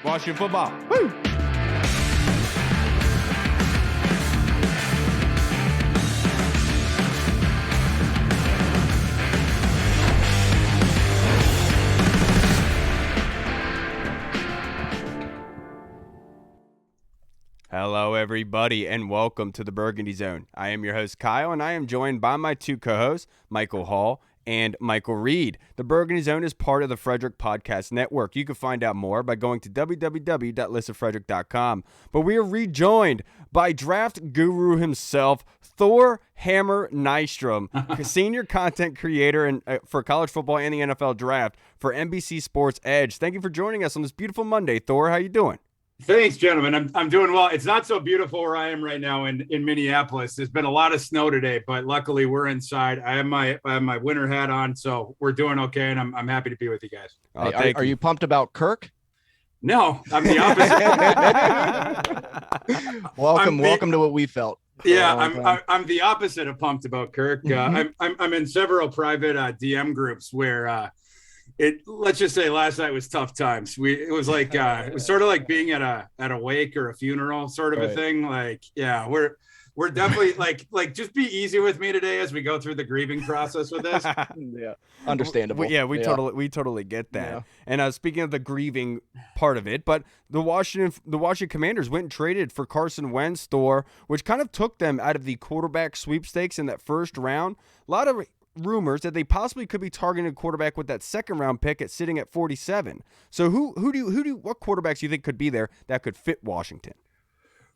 Washington football. Woo! Hello, everybody, and welcome to the Burgundy Zone. I am your host, Kyle, and I am joined by my two co-hosts, Michael Hall and Michael Reed. The Burgundy Zone is part of the Frederick Podcast Network. You can find out more by going to www.listofrederick.com. But we are rejoined by draft guru himself, Thor Nystrom, senior content creator and for college football and the NFL draft for NBC Sports Edge. Thank you for joining us on this beautiful Monday. Thor, how you doing? Thanks, gentlemen. I'm doing well. It's not so beautiful where I am right now in Minneapolis. There's been a lot of snow today, but luckily we're inside. I have my winter hat on, so we're doing okay, and I'm happy to be with you guys. Hey, are you pumped about Kirk? No, I'm the opposite. Welcome to what we felt. Yeah, I'm the opposite of pumped about Kirk. I'm in several private DM groups where let's just say last night was tough times. It was like it was sort of like being at a wake or a funeral sort of a thing. Like, yeah, we're definitely like just be easy with me today as we go through the grieving process with this. Yeah, understandable. We totally get that. Yeah. And speaking of the grieving part of it, but the Washington Commanders went and traded for Carson Wentz, Thor, which kind of took them out of the quarterback sweepstakes in that first round. A lot of rumors that they possibly could be targeting a quarterback with that second round pick sitting at 47. So what quarterbacks do you think could be there that could fit Washington?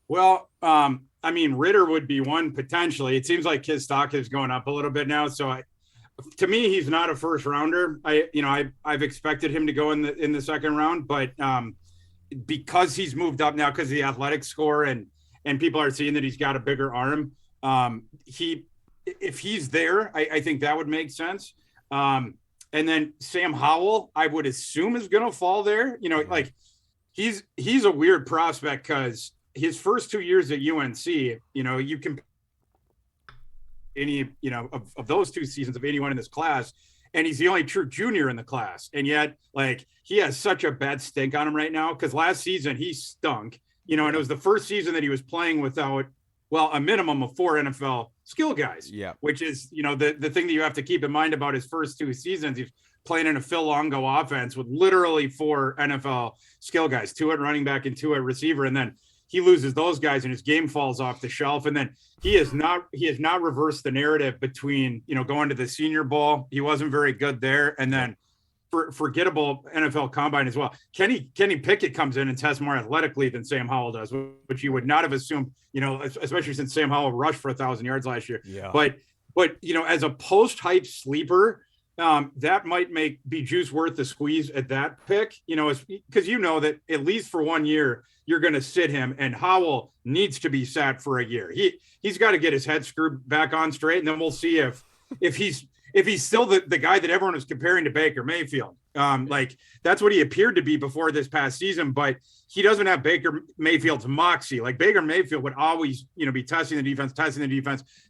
Well, I mean, Ritter would be one potentially. It seems like his stock is going up a little bit now. So to me, he's not a first rounder. I've expected him to go in the second round, but because he's moved up now because of the athletic score and people are seeing that he's got a bigger arm, if he's there, I think that would make sense. And then Sam Howell, I would assume is going to fall there. Like he's a weird prospect because his first 2 years at UNC, you can of those two seasons of anyone in this class, and he's the only true junior in the class. And yet, like, he has such a bad stink on him right now because last season he stunk, and it was the first season that he was playing without, well, a minimum of 4 NFL skill guys, which is, the thing that you have to keep in mind about his first 2 seasons. He's playing in a Phil Longo offense with literally 4 NFL skill guys, 2 at running back and 2 at receiver. And then he loses those guys and his game falls off the shelf. And then he has not reversed the narrative between, going to the Senior Bowl. He wasn't very good there. And then forgettable NFL combine as well. Kenny Pickett comes in and tests more athletically than Sam Howell does, which you would not have assumed, especially since Sam Howell rushed for 1,000 yards last year. Yeah. But as a post-hype sleeper, that might be juice worth the squeeze at that pick, because that at least for 1 year, you're going to sit him, and Howell needs to be sat for a year. He's got to get his head screwed back on straight, and then we'll see if he's still the guy that everyone was comparing to Baker Mayfield. Like that's what he appeared to be before this past season, but he doesn't have Baker Mayfield's moxie. Like Baker Mayfield would always, be testing the defense,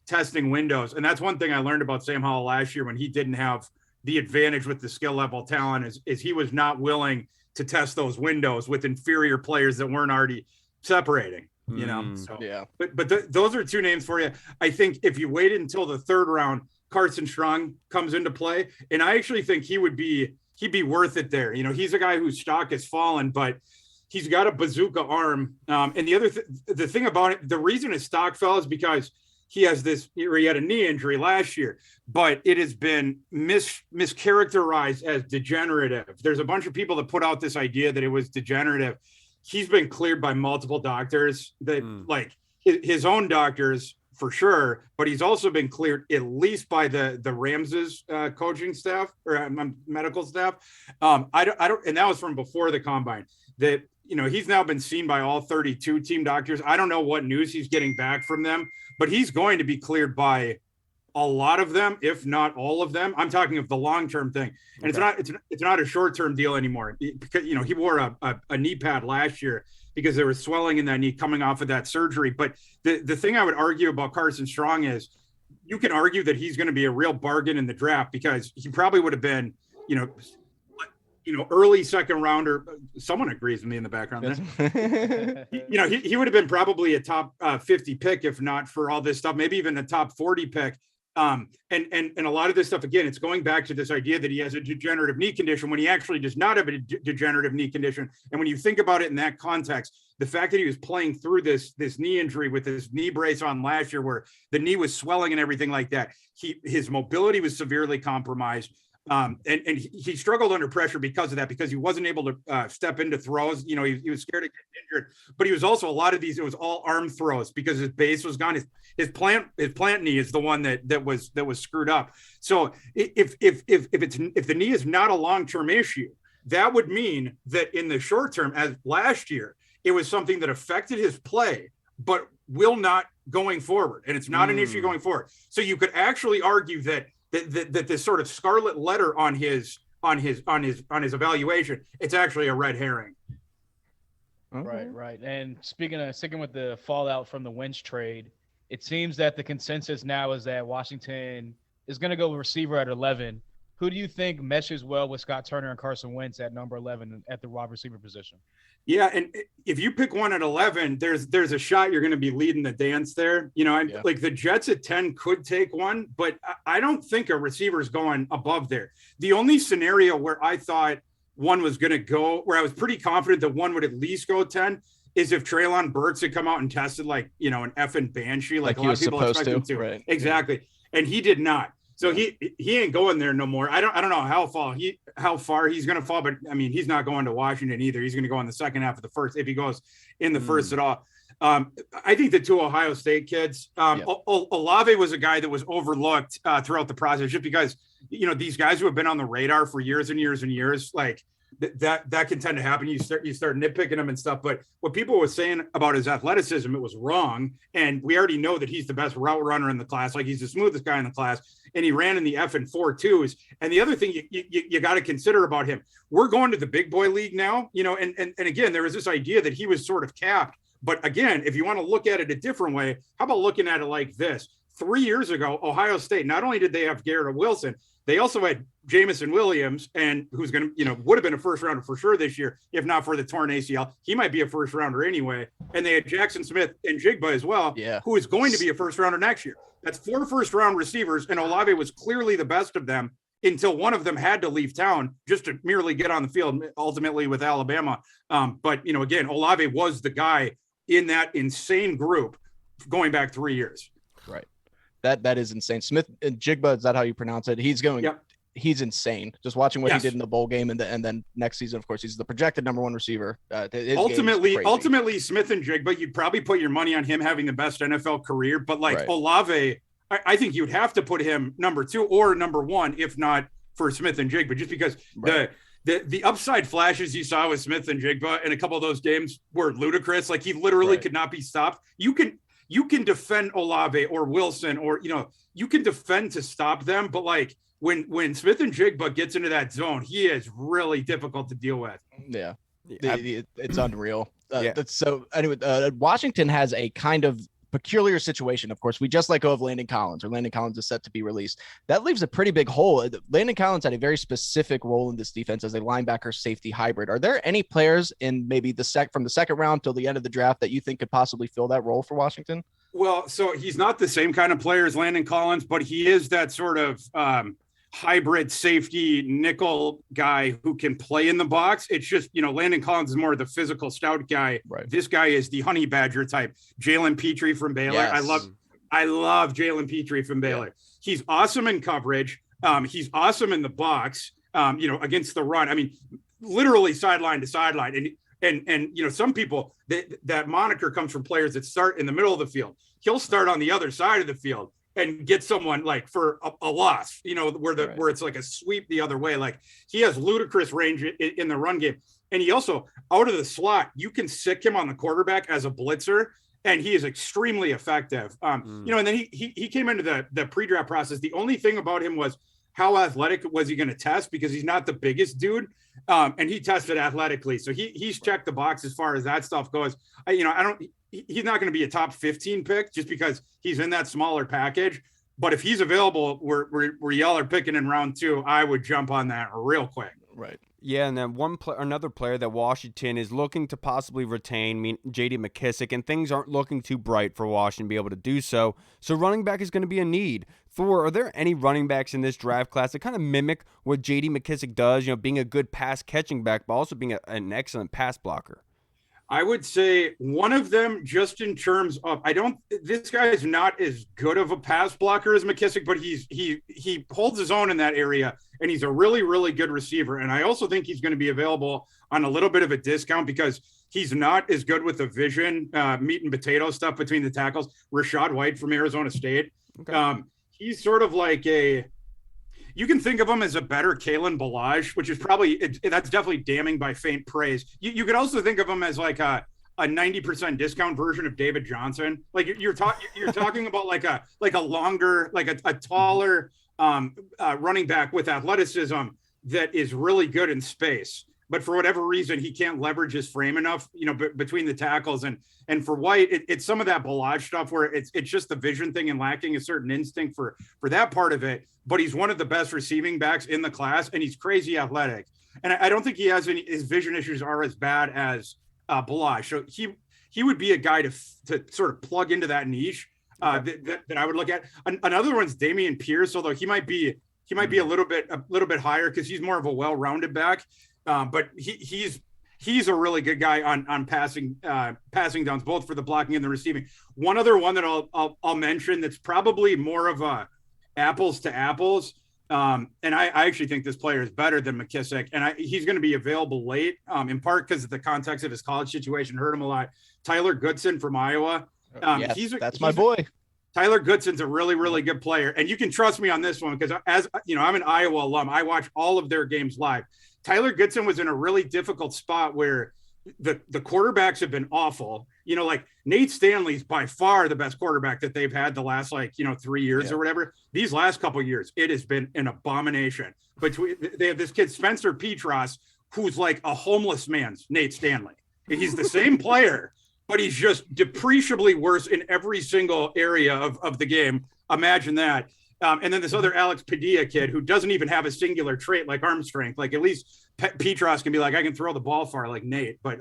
testing windows. And that's one thing I learned about Sam Howell last year when he didn't have the advantage with the skill level talent is he was not willing to test those windows with inferior players that weren't already separating, So, yeah, but those are 2 names for you. I think if you waited until the 3rd round, Carson Strong comes into play. And I actually think he'd be worth it there. He's a guy whose stock has fallen, but he's got a bazooka arm. And the thing about it, the reason his stock fell is because he had a knee injury last year, but it has been mischaracterized as degenerative. There's a bunch of people that put out this idea that it was degenerative. He's been cleared by multiple doctors that like his own doctors for sure, but he's also been cleared at least by the Rams's coaching staff or medical staff. I don't, and that was from before the combine that, he's now been seen by all 32 team doctors. I don't know what news he's getting back from them, but he's going to be cleared by a lot of them, if not all of them. I'm talking of the long-term thing. And it's not a short-term deal anymore because, he wore a knee pad last year because there was swelling in that knee coming off of that surgery. But the thing I would argue about Carson Strong is you can argue that he's going to be a real bargain in the draft because he probably would have been, early second rounder. Someone agrees with me in the background there. He would have been probably a top 50 pick if not for all this stuff, maybe even a top 40 pick. And a lot of this stuff, again, it's going back to this idea that he has a degenerative knee condition when he actually does not have a degenerative knee condition. And when you think about it in that context, the fact that he was playing through this knee injury with his knee brace on last year, where the knee was swelling and everything like that, his mobility was severely compromised. And he struggled under pressure because of that, because he wasn't able to step into throws. He was scared of getting injured, but he was also, a lot of these, it was all arm throws because his base was gone. His plant knee is the one that was screwed up. So if the knee is not a long-term issue, that would mean that in the short term, as last year, it was something that affected his play, but will not going forward. And it's not an issue going forward. So you could actually argue that this sort of scarlet letter on his evaluation, it's actually a red herring. Right. And sticking with the fallout from the Wentz trade, it seems that the consensus now is that Washington is going to go receiver at 11. Who do you think meshes well with Scott Turner and Carson Wentz at number 11 at the wide receiver position? Yeah, and if you pick one at 11, there's a shot you're going to be leading the dance there. Like the Jets at 10 could take one, but I don't think a receiver's going above there. The only scenario where I thought one was going to go, where I was pretty confident that one would at least go 10, is if Treylon Burks had come out and tested like, an effing banshee, like a lot of people expect him to. Right. Exactly. And he did not. So he ain't going there no more. I don't know how far he's going to fall, but I mean, he's not going to Washington either. He's going to go in the second half of the first, if he goes in the first at all. I think the two Ohio State kids, Olave was a guy that was overlooked throughout the process, just because, these guys who have been on the radar for years and years and years, like that can tend to happen. You start nitpicking him and stuff, but what people were saying about his athleticism, it was wrong. And we already know that he's the best route runner in the class. Like, he's the smoothest guy in the class, and he ran in the effing 4.2s. And the other thing you got to consider about him, we're going to the big boy league now, and again, there was this idea that he was sort of capped. But again, if you want to look at it a different way, how about looking at it like this? 3 years ago, Ohio State, not only did they have Garrett Wilson, they also had Jamison Williams, and who's going to, would have been a first rounder for sure this year, if not for the torn ACL. He might be a first rounder anyway. And they had Jackson Smith and Jigba as well, who is going to be a first rounder next year. That's 4 first round receivers, and Olave was clearly the best of them until one of them had to leave town just to merely get on the field, ultimately with Alabama. But, again, Olave was the guy in that insane group going back 3 years. Right. That is insane. Smith and Jigba, is that how you pronounce it? He's going. Yep. He's insane. Just watching what he did in the bowl game, and then next season, of course, he's the projected number 1 receiver. Ultimately, Smith and Jigba, you'd probably put your money on him having the best NFL career. But Olave, I think you'd have to put him number 2 or number 1, if not for Smith and Jigba, just because the upside flashes you saw with Smith and Jigba in a couple of those games were ludicrous. Like, he literally could not be stopped. You can defend Olave or Wilson, or, you can defend to stop them. But like when Smith and Jigba gets into that zone, he is really difficult to deal with. Yeah. It's unreal. So anyway, Washington has a kind of peculiar situation. Of course, we just let go of Landon Collins, or Landon Collins is set to be released. That leaves a pretty big hole. Landon Collins had a very specific role in this defense as a linebacker safety hybrid. Are there any players in maybe from the second round till the end of the draft that you think could possibly fill that role for Washington? Well, so he's not the same kind of player as Landon Collins, but he is that sort of hybrid safety nickel guy who can play in the box. It's just, Landon Collins is more of the physical stout guy. Right. This guy is the honey badger type. Jalen Petrie from Baylor. Yes. I love Jalen Petrie from Baylor. Yeah. He's awesome in coverage. He's awesome in the box, against the run. I mean, literally sideline to sideline. And some people, that moniker comes from players that start in the middle of the field. He'll start on the other side of the field and get someone like for a loss, where it's like a sweep the other way. Like, he has ludicrous range in the run game. And he also, out of the slot, you can sick him on the quarterback as a blitzer, and he is extremely effective. And then he came into the pre-draft process. The only thing about him was, how athletic was he going to test? Because he's not the biggest dude. And he tested athletically. So he's checked the box as far as that stuff goes. He's not going to be a top 15 pick just because he's in that smaller package. But if he's available, where y'all are picking in round 2, I would jump on that real quick. Right. Yeah, and then another player that Washington is looking to possibly retain, J.D. McKissic, and things aren't looking too bright for Washington to be able to do so. So running back is going to be a need. Thor, are there any running backs in this draft class that kind of mimic what J.D. McKissic does, being a good pass-catching back, but also being an excellent pass blocker? I would say one of them, just in terms of, this guy is not as good of a pass blocker as McKissic, but he holds his own in that area, and he's a really, really good receiver. And I also think he's going to be available on a little bit of a discount because he's not as good with the vision, meat and potato stuff between the tackles. Rashad White from Arizona State. Okay. He's sort of like you can think of him as a better Kalen Ballage, which is that's definitely damning by faint praise. You could also think of him as like a 90% discount version of David Johnson. Like you're talking about like a longer, like a taller running back with athleticism that is really good in space. But for whatever reason, he can't leverage his frame enough, between the tackles. And for White, it's some of that Ballage stuff where it's just the vision thing and lacking a certain instinct for that part of it. But he's one of the best receiving backs in the class, and he's crazy athletic. And I don't think he has his vision issues are as bad as Ballage. So he would be a guy to sort of plug into that niche that I would look at. Another one's Damian Pierce, although he might be a little bit higher because he's more of a well-rounded back. But he's a really good guy on passing downs, both for the blocking and the receiving. One other one that I'll mention that's probably more of a apples to apples. And I actually think this player is better than McKissic, and he's going to be available late, in part because of the context of his college situation hurt him a lot. Tyler Goodson from Iowa. Yes, that's my boy. Tyler Goodson's a really, really good player. And you can trust me on this one because I'm an Iowa alum. I watch all of their games live. Tyler Goodson was in a really difficult spot where the quarterbacks have been awful. Like Nate Stanley's by far the best quarterback that they've had the last 3 years or whatever. These last couple of years, it has been an abomination. They have this kid, Spencer Petras, who's like a homeless man's Nate Stanley. He's the same player, but he's just depreciably worse in every single area of the game. Imagine that. And then this other Alex Padilla kid who doesn't even have a singular trait like arm strength. Like at least Petras can be like, I can throw the ball far like Nate. But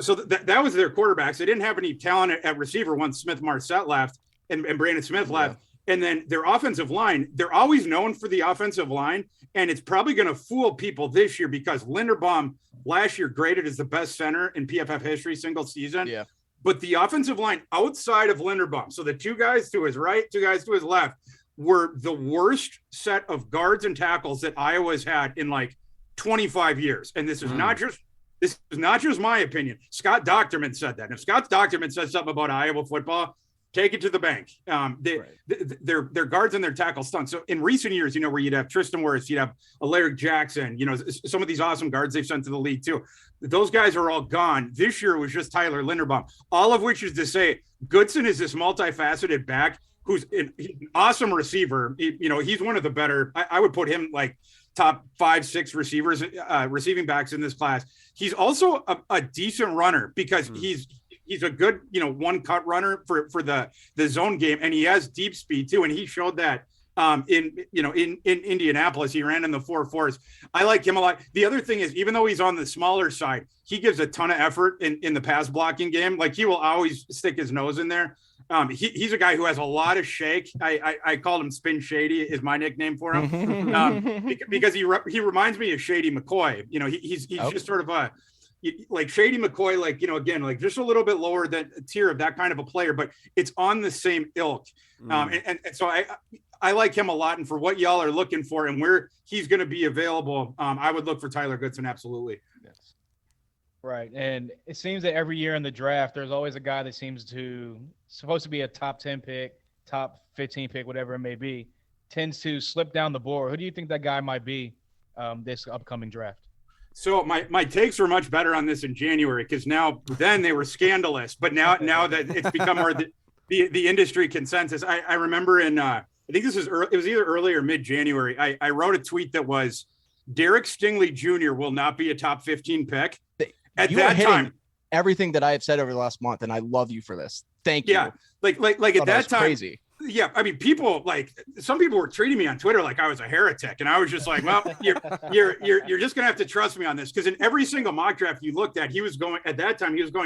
so that was their quarterbacks. They didn't have any talent at receiver once Smith Marset left and Brandon Smith left. And then their offensive line, they're always known for the offensive line. And it's probably going to fool people this year because Linderbaum last year graded as the best center in PFF history single season. Yeah. But the offensive line outside of Linderbaum, so the two guys to his right, two guys to his left, were the worst set of guards and tackles that Iowa's had in 25 years. And this is not just my opinion. Scott Docterman said that. And if Scott Docterman says something about Iowa football, take it to the bank. Their guards and their tackles stunk. So in recent years, where you'd have Tristan Wirfs, you'd have Alaric Jackson, some of these awesome guards they've sent to the league too. Those guys are all gone. This year was just Tyler Linderbaum, all of which is to say Goodson is this multifaceted back who's an awesome receiver. He's one of the better. I would put him top 5-6 receiving backs in this class. He's also a decent runner because he's a good, one cut runner for the zone game. And he has deep speed too. And he showed that in Indianapolis. He ran in the 4.4s. I like him a lot. The other thing is, even though he's on the smaller side, he gives a ton of effort in the pass blocking game. He will always stick his nose in there. He's a guy who has a lot of shake. I called him Spin Shady is my nickname for him because he reminds me of Shady McCoy. He's just sort of like Shady McCoy, again, just a little bit lower than a tier of that kind of a player, but it's on the same ilk. And so I like him a lot. And for what y'all are looking for and where he's going to be available, I would look for Tyler Goodson. Absolutely. Yes. Right. And it seems that every year in the draft, there's always a guy that supposed to be a top 10 pick, top 15 pick, whatever it may be, tends to slip down the board. Who do you think that guy might be this upcoming draft? So my takes were much better on this in January because then they were scandalous, but now that it's become more the industry consensus. I remember I think it was either early or mid-January. I wrote a tweet that was Derek Stingley Jr. will not be a top 15 pick. At that time, everything that I have said over the last month, and I love you for this. Thank you. Yeah, like at that time, crazy. Yeah, I mean, some people were treating me on Twitter like I was a heretic, and I was just like, well, you're just gonna have to trust me on this, because in every single mock draft you looked at, he was going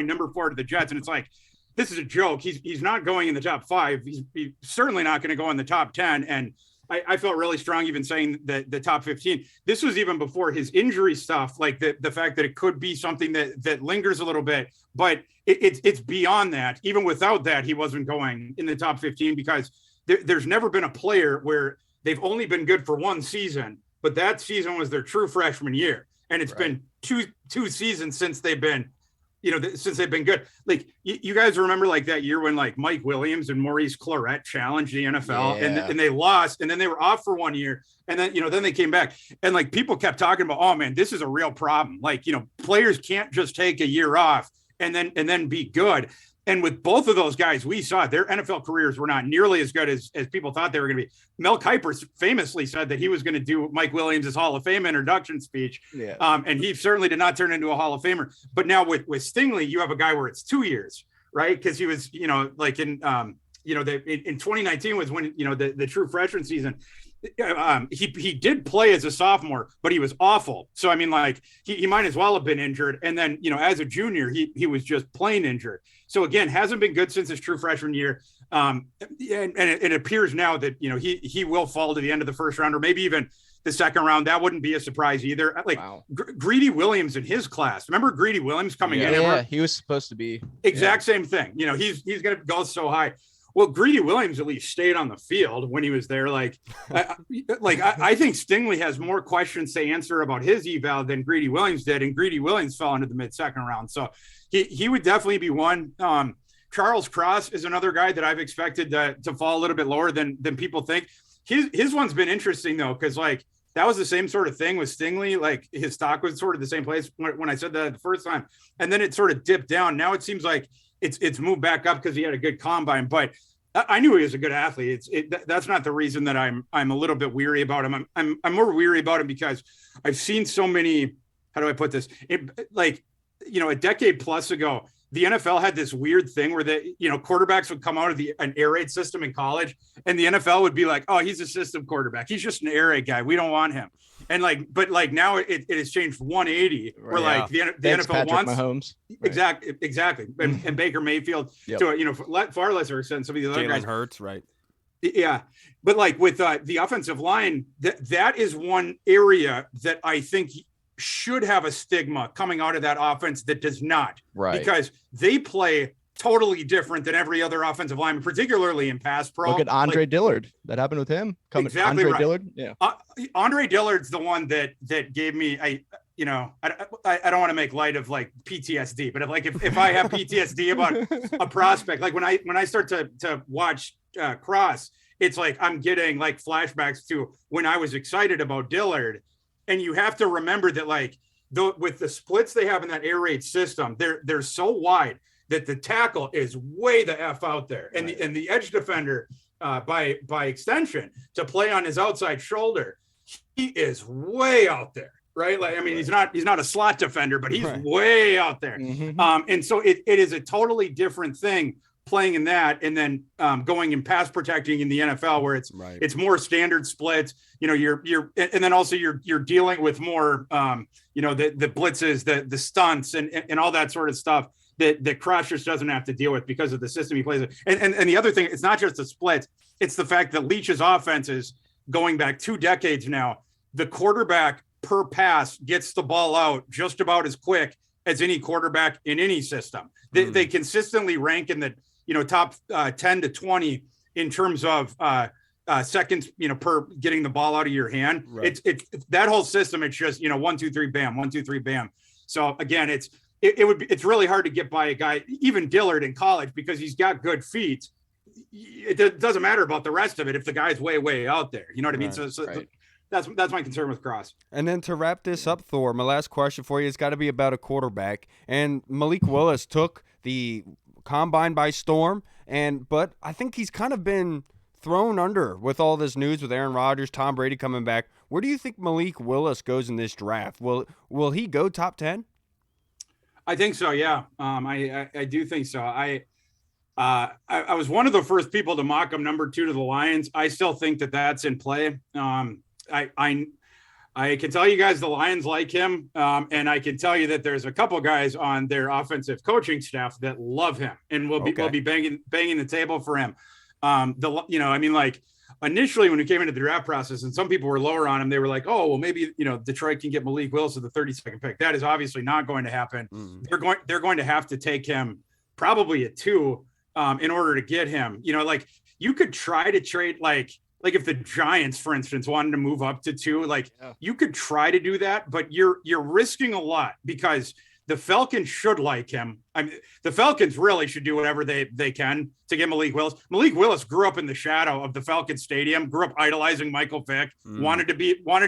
number 4 to the Jets, and it's like, this is a joke. He's not going in the top 5. He's certainly not going to go in the top 10, and I felt really strong even saying that the top 15. This was even before his injury stuff, like the fact that it could be something that lingers a little bit, but it's beyond that. Even without that, he wasn't going in the top 15, because there's never been a player where they've only been good for one season, but that season was their true freshman year. And it's been two seasons since they've been, since they've been good. Like, you guys remember like that year when like Mike Williams and Maurice Clarett challenged the NFL and they lost, and then they were off for 1 year, and then then they came back, and like people kept talking about, oh man, this is a real problem. Like, players can't just take a year off and then be good. And with both of those guys, we saw their NFL careers were not nearly as good as people thought they were going to be. Mel Kiper famously said that he was going to do Mike Williams' Hall of Fame introduction speech. Yeah. And he certainly did not turn into a Hall of Famer. But now with Stingley, you have a guy where it's 2 years, right? Because he was, like in 2019 was when, the true freshman season. He did play as a sophomore, but he was awful. So, I mean, like he might as well have been injured. And then, as a junior, he was just plain injured. So again, hasn't been good since his true freshman year. And it appears now that, he will fall to the end of the first round, or maybe even the second round. That wouldn't be a surprise either. Like, wow. Greedy Williams in his class. Remember Greedy Williams coming in? Yeah, he was supposed to be. Exact same thing. He's going to go so high. Well, Greedy Williams at least stayed on the field when he was there. I think Stingley has more questions to answer about his eval than Greedy Williams did, and Greedy Williams fell into the mid-second round. So he would definitely be one. Charles Cross is another guy that I've expected to fall a little bit lower than people think. His one's been interesting though, because like that was the same sort of thing with Stingley. Like his stock was sort of the same place when I said that the first time, and then it sort of dipped down. Now it seems like it's moved back up because he had a good combine, but I knew he was a good athlete. That's not the reason that I'm a little bit weary about him. I'm more weary about him because I've seen so many. How do I put this? A decade plus ago, the NFL had this weird thing where quarterbacks would come out of an air raid system in college, and the NFL would be like, "Oh, he's a system quarterback. He's just an air raid guy. We don't want him." And but now it has changed 180, where like the NFL Patrick wants Mahomes. Exactly, and Baker Mayfield to far lesser extent some of the other Jalen guys. Hurts, right? Yeah, but like with the offensive line, that is one area that I think should have a stigma coming out of that offense that does not, right? Because they play totally different than every other offensive lineman, particularly in pass pro. Look at Andre Dillard. That happened with him. Exactly Andre right. Dillard. Yeah. Andre Dillard's the one that gave me I don't want to make light of like PTSD, but if I have PTSD about a prospect, like when I start to watch Cross, it's like I'm getting like flashbacks to when I was excited about Dillard. And you have to remember that with the splits they have in that air raid system, they're so wide that the tackle is way the F out there. And right. the edge defender, by extension, to play on his outside shoulder, he is way out there, right? Like, I mean, he's not a slot defender, but he's way out there. Mm-hmm. And so it is a totally different thing playing in that, and then going and pass protecting in the NFL, where it's more standard splits. You're and then also you're dealing with more the blitzes, the stunts, and all that sort of stuff that Cross just doesn't have to deal with because of the system he plays. And the other thing, it's not just the splits, it's the fact that Leach's offense is going back 2 decades now. The quarterback per pass gets the ball out just about as quick as any quarterback in any system. They consistently rank in the top 10 to 20 in terms of seconds, per getting the ball out of your hand. Right. It's that whole system. It's just 1, 2, 3, bam, 1, 2, 3, bam. So again, it's really hard to get by a guy, even Dillard in college, because he's got good feet. It doesn't matter about the rest of it if the guy's way out there. You know what I mean? So that's my concern with Cross. And then to wrap this up, Thor, my last question for you has got to be about a quarterback. And Malik Willis took the combine by storm, but I think he's kind of been thrown under with all this news with Aaron Rodgers, Tom Brady coming back. Where do you think Malik Willis goes in this draft? Will he go top 10? I think so. Yeah. I do think so. I was one of the first people to mock him number 2 to the Lions. I still think that that's in play. I can tell you guys the Lions like him, and I can tell you that there's a couple guys on their offensive coaching staff that love him and will be banging the table for him. Initially when we came into the draft process and some people were lower on him, they were like, oh, well, maybe, Detroit can get Malik Willis at the 32nd pick. That is obviously not going to happen. They're going to have to take him probably at 2 in order to get him. You could try to trade like if the Giants, for instance, wanted to move up to 2, you could try to do that, but you're risking a lot because the Falcons should like him. I mean, the Falcons really should do whatever they can to get Malik Willis. Malik Willis grew up in the shadow of the Falcons Stadium, grew up idolizing Michael Vick, wanted to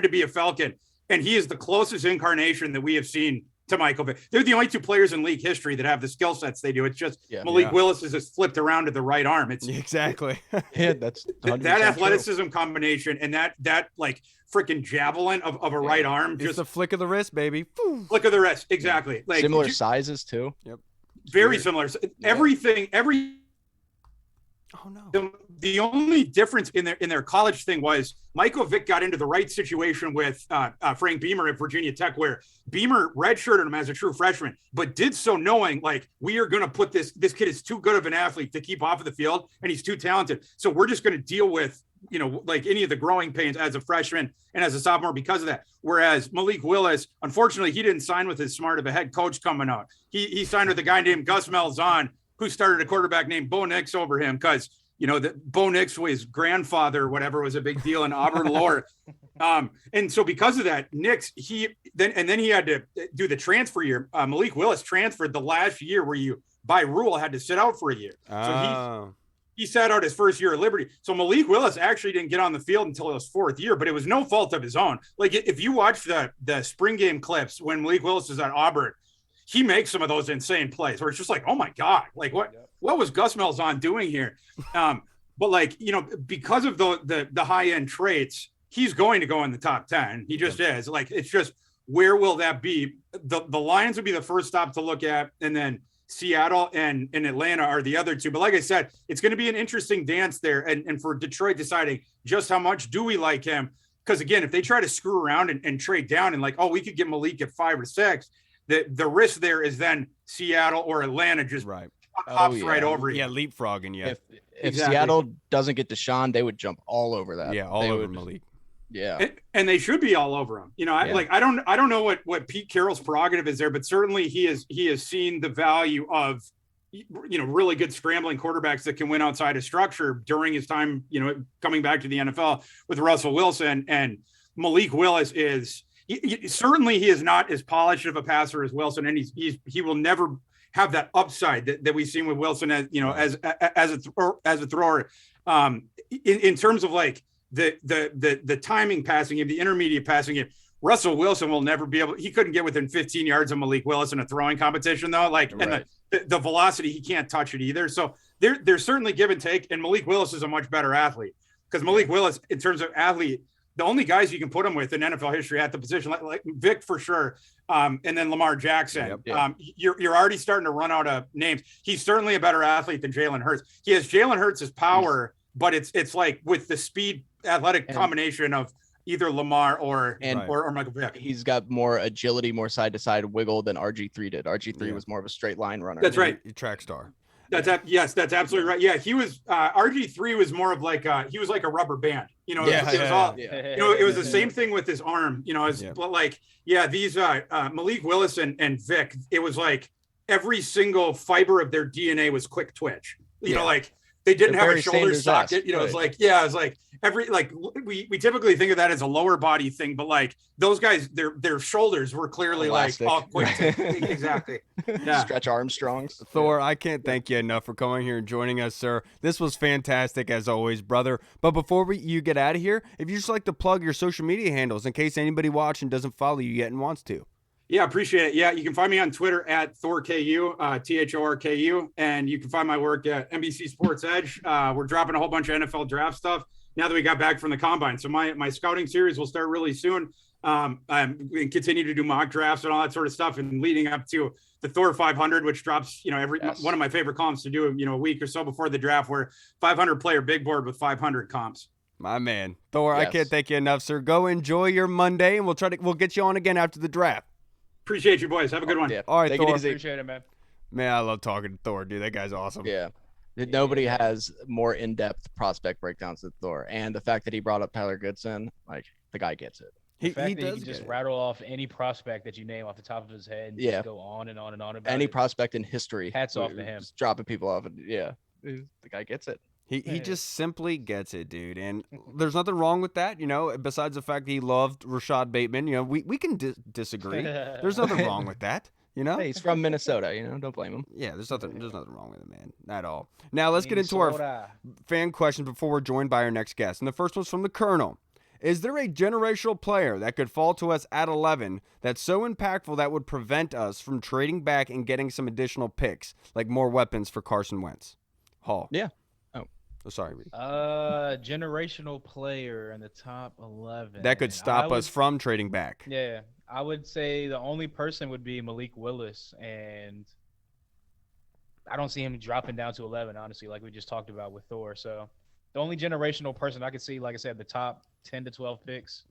be a Falcon, and he is the closest incarnation that we have seen to Michael Vick. They're the only 2 players in league history that have the skill sets they do. It's just Malik Willis is just flipped around to the right arm. It's exactly that's that athleticism true. Combination and that like freaking javelin of a right arm. It's just a flick of the wrist, baby. Flick of the wrist. Exactly. Like similar sizes too. Yep. Very similar. Oh no. The only difference in their college thing was Michael Vick got into the right situation with Frank Beamer at Virginia Tech, where Beamer redshirted him as a true freshman, but did so knowing like we are going to put this kid is too good of an athlete to keep off of the field, and he's too talented. So we're just going to deal with like any of the growing pains as a freshman and as a sophomore because of that. Whereas Malik Willis, unfortunately, he didn't sign with as smart of a head coach coming out. He signed with a guy named Gus Malzahn, who started a quarterback named Bo Nix over him because, Bo Nix, his grandfather, or whatever, was a big deal in Auburn lore. And so because of that, Nix, he had to do the transfer year. Malik Willis transferred the last year where you, by rule, had to sit out for a year. So he sat out his first year at Liberty. So Malik Willis actually didn't get on the field until his 4th year, but it was no fault of his own. Like if you watch the spring game clips when Malik Willis is at Auburn, he makes some of those insane plays where it's just like, oh my God, like what was Gus Malzahn doing here? But like, because of the high end traits, he's going to go in the top 10. He just is. Like, it's just, where will that be? The Lions would be the first stop to look at, and then Seattle and Atlanta are the other 2. But like I said, it's going to be an interesting dance there. And for Detroit deciding just how much do we like him? Because again, if they try to screw around and trade down and like, oh, we could get Malik at 5 or 6, the risk there is then Seattle or Atlanta just hops right over you. Yeah, leapfrogging you. If Seattle doesn't get Deshaun, they would jump all over that. Yeah, all over Malik. Yeah, and they should be all over him. I don't know what Pete Carroll's prerogative is there, but certainly he has seen the value of really good scrambling quarterbacks that can win outside of structure during his time coming back to the NFL with Russell Wilson. And Malik Willis is certainly he is not as polished of a passer as Wilson, and he will never have that upside that we've seen with Wilson as a thrower. In terms of like the timing passing game, the intermediate passing game, Russell Wilson will never be able. He couldn't get within 15 yards of Malik Willis in a throwing competition though. And the velocity, he can't touch it either. So there's certainly give and take. And Malik Willis is a much better athlete because Malik Willis, in terms of athlete, the only guys you can put him with in NFL history at the position, like Vic for sure, and then Lamar Jackson. You're already starting to run out of names. He's certainly a better athlete than Jalen Hurts. He has Jalen Hurts' power, but it's like with the speed athletic combination of either Lamar or Michael Vick. He's got more agility, more side to side wiggle than RG3 did. RG3 was more of a straight line runner. That's right. Track star. That's absolutely right. Yeah, he was RG3 was more of like he was like a rubber band. It was the same thing with his arm. But like these Malik Willis and Vic, it was like every single fiber of their DNA was quick twitch. Like they didn't have a shoulder socket. It was like every we typically think of that as a lower body thing, but like those guys, their shoulders were clearly elastic. Like all quick. Exactly. Yeah. Stretch Armstrongs. Thor, I can't thank you enough for coming here and joining us, sir. This was fantastic as always, brother. But before you get out of here, if you just like to plug your social media handles in case anybody watching doesn't follow you yet and wants to. Yeah, appreciate it. Yeah, you can find me on Twitter at ThorKU, THORKU, and you can find my work at NBC Sports Edge. We're dropping a whole bunch of NFL draft stuff now that we got back from the combine. So my scouting series will start really soon. and continue to do mock drafts and all that sort of stuff, and leading up to the Thor 500, which drops, one of my favorite comps to do, a week or so before the draft, where 500 player big board with 500 comps. My man, Thor, I can't thank you enough, sir. Go enjoy your Monday, and we'll get you on again after the draft. Appreciate you, boys. Have a good one. Yeah. All right, Take Thor. it easy. Appreciate it, man. Man, I love talking to Thor, dude. That guy's awesome. Yeah. Nobody has more in-depth prospect breakdowns than Thor. And the fact that he brought up Tyler Goodson, like, the guy gets it. The fact that he can just rattle off any prospect that you name off the top of his head and just go on and on and on about any it. prospect in history. Hats off to him. Just dropping people off. The guy gets it. He just simply gets it, dude. And there's nothing wrong with that, besides the fact that he loved Rashad Bateman. We can disagree. There's nothing wrong with that. Hey, he's from Minnesota, don't blame him. Yeah, there's nothing wrong with it, man, at all. Now let's get into our fan questions before we're joined by our next guest. And the first one's from the Colonel. Is there a generational player that could fall to us at 11 that's so impactful that would prevent us from trading back and getting some additional picks, like more weapons for Carson Wentz? Hall. Yeah. Oh, sorry, Reed. Generational player in the top 11 that could stop us from trading back. Yeah, I would say the only person would be Malik Willis, and I don't see him dropping down to 11, honestly, like we just talked about with Thor. So the only generational person I could see, like I said, the top 10 to 12 picks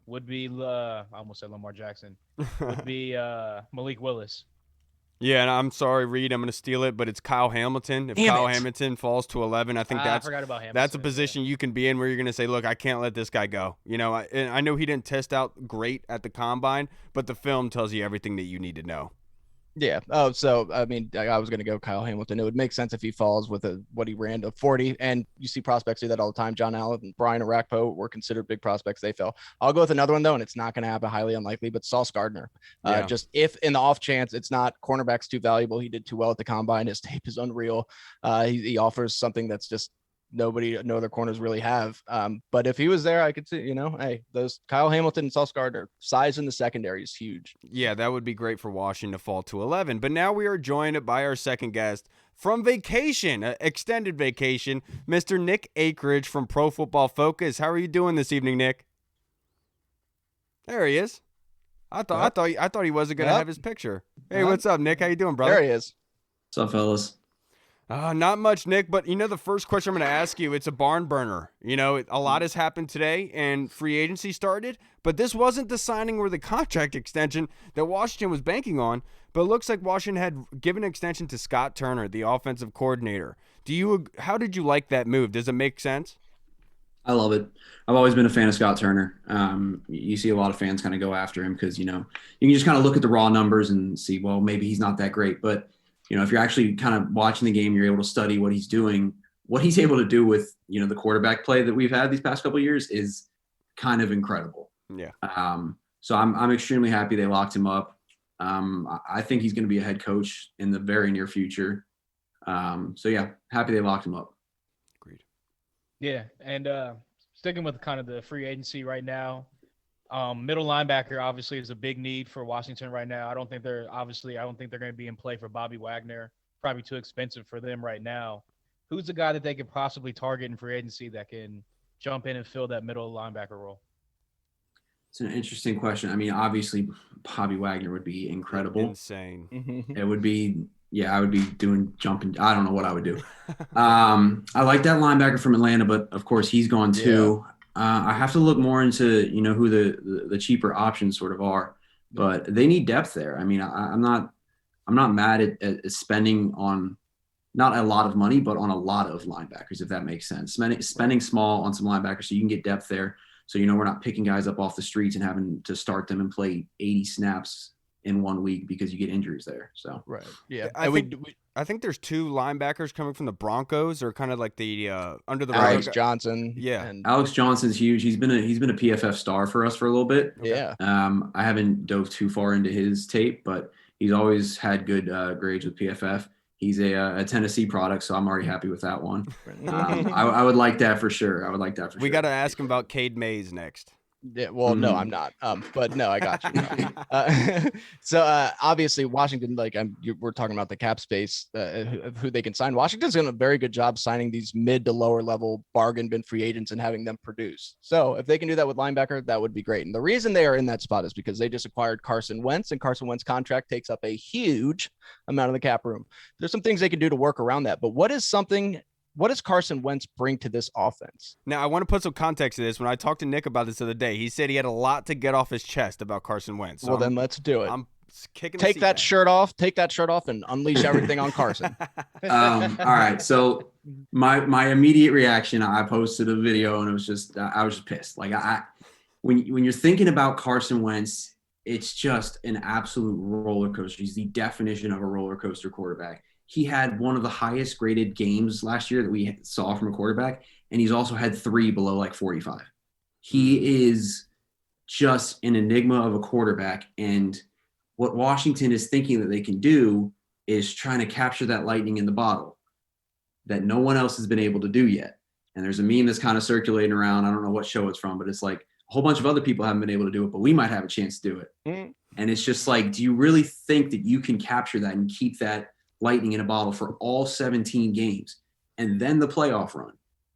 would be, I almost said Lamar Jackson, would be Malik Willis. Yeah, and I'm sorry, Reed, I'm going to steal it, but it's Kyle Hamilton. If Kyle Hamilton falls to 11, I think I forgot about Hamilton. That's a position you can be in where you're going to say, look, I can't let this guy go. And I know he didn't test out great at the combine, but the film tells you everything that you need to know. Yeah. Oh, so, I mean, I was going to go Kyle Hamilton. It would make sense if he falls with what he ran to 40. And you see prospects do that all the time. John Allen and Brian Arakpo were considered big prospects. They fell. I'll go with another one, though, and it's not going to happen, highly unlikely, but Sauce Gardner. Just if in the off chance it's not, cornerback's too valuable. He did too well at the combine. His tape is unreal. He offers something that's just no other corners really have. But if he was there, I could see, hey, those Kyle Hamilton and Sauce Gardner, size in the secondary is huge. Yeah, that would be great for Washington to fall to 11. But now we are joined by our second guest from vacation, extended vacation, Mr. Nick Akridge from Pro Football Focus. How are you doing this evening, Nick? There he is. I thought he wasn't gonna have his picture. Hey, what's up, Nick? How you doing, brother? There he is. What's up, fellas? Not much, Nick, but the first question I'm going to ask you, it's a barn burner. A lot has happened today and free agency started, but this wasn't the signing or the contract extension that Washington was banking on, but it looks like Washington had given an extension to Scott Turner, the offensive coordinator. How did you like that move? Does it make sense? I love it. I've always been a fan of Scott Turner. You see a lot of fans kind of go after him because, you can just kind of look at the raw numbers and see, well, maybe he's not that great, but if you're actually kind of watching the game, you're able to study what he's doing. What he's able to do with, the quarterback play that we've had these past couple of years is kind of incredible. Yeah. So I'm extremely happy they locked him up. I think he's going to be a head coach in the very near future. So yeah, happy they locked him up. Agreed. Yeah, and sticking with kind of the free agency right now, middle linebacker obviously is a big need for Washington right now. I don't think they're going to be in play for Bobby Wagner. Probably too expensive for them right now. Who's the guy that they could possibly target in free agency that can jump in and fill that middle linebacker role? It's an interesting question. I mean, obviously Bobby Wagner would be incredible. Insane. It would be, I would be doing jumping. I don't know what I would do. I like that linebacker from Atlanta, but of course he's gone too. Yeah. I have to look more into, who the cheaper options sort of are, but they need depth there. I mean, I'm not mad at spending on not a lot of money, but on a lot of linebackers, if that makes sense. Spending small on some linebackers so you can get depth there. So, we're not picking guys up off the streets and having to start them and play 80 snaps in 1 week because you get injuries there. So, right. Yeah. I think there's two linebackers coming from the Broncos, or kind of like the under the Alex Johnson. Yeah, and Alex Johnson's huge. He's been a PFF star for us for a little bit. Yeah. I haven't dove too far into his tape, but he's always had good grades with PFF. He's a Tennessee product, so I'm already happy with that one. I would like that for sure. We got to ask him about Cade Mays next. Yeah, well, no, I'm not. But no, I got you. So obviously, Washington, we're talking about the cap space, who they can sign. Washington's done a very good job signing these mid to lower level bargain bin free agents and having them produce. So if they can do that with linebacker, that would be great. And the reason they are in that spot is because they just acquired Carson Wentz, and Carson Wentz contract takes up a huge amount of the cap room. There's some things they can do to work around that. But what does Carson Wentz bring to this offense? Now, I want to put some context to this. When I talked to Nick about this the other day, he said he had a lot to get off his chest about Carson Wentz. So then let's do it. I'm kicking. Take that shirt off, and unleash everything on Carson. All right. So my immediate reaction, I posted a video and it was just, I was just pissed. Like when you're thinking about Carson Wentz, it's just an absolute roller coaster. He's the definition of a roller coaster quarterback. He had one of the highest graded games last year that we saw from a quarterback, and he's also had 3 below 45. He is just an enigma of a quarterback, and what Washington is thinking that they can do is trying to capture that lightning in the bottle that no one else has been able to do yet. And there's a meme that's kind of circulating around. I don't know what show it's from, but it's like a whole bunch of other people haven't been able to do it, but we might have a chance to do it. And it's just like, do you really think that you can capture that and keep that lightning in a bottle for all 17 games and then the playoff run?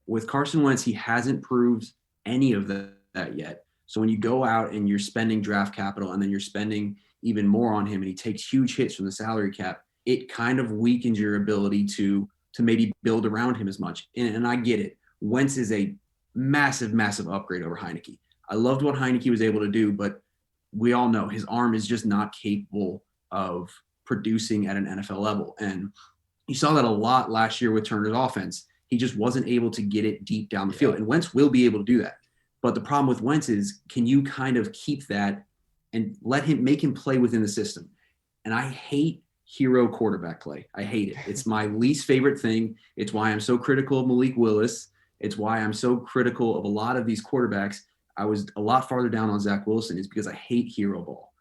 With Carson Wentz, he hasn't proved any of that yet. So when you go out and you're spending draft capital and then you're spending even more on him and he takes huge hits from the salary cap, it kind of weakens your ability to maybe build around him as much. And I get it. Wentz is a massive, massive upgrade over Heineke. I loved what Heineke was able to do, but we all know his arm is just not capable of producing at an NFL level. And you saw that a lot last year with Turner's offense. He just wasn't able to get it deep down the field. And Wentz will be able to do that. But the problem with Wentz is, can you kind of keep that and make him play within the system? And I hate hero quarterback play. I hate it. It's my least favorite thing. It's why I'm so critical of Malik Willis. It's why I'm so critical of a lot of these quarterbacks. I was a lot farther down on Zach Wilson is because I hate hero ball.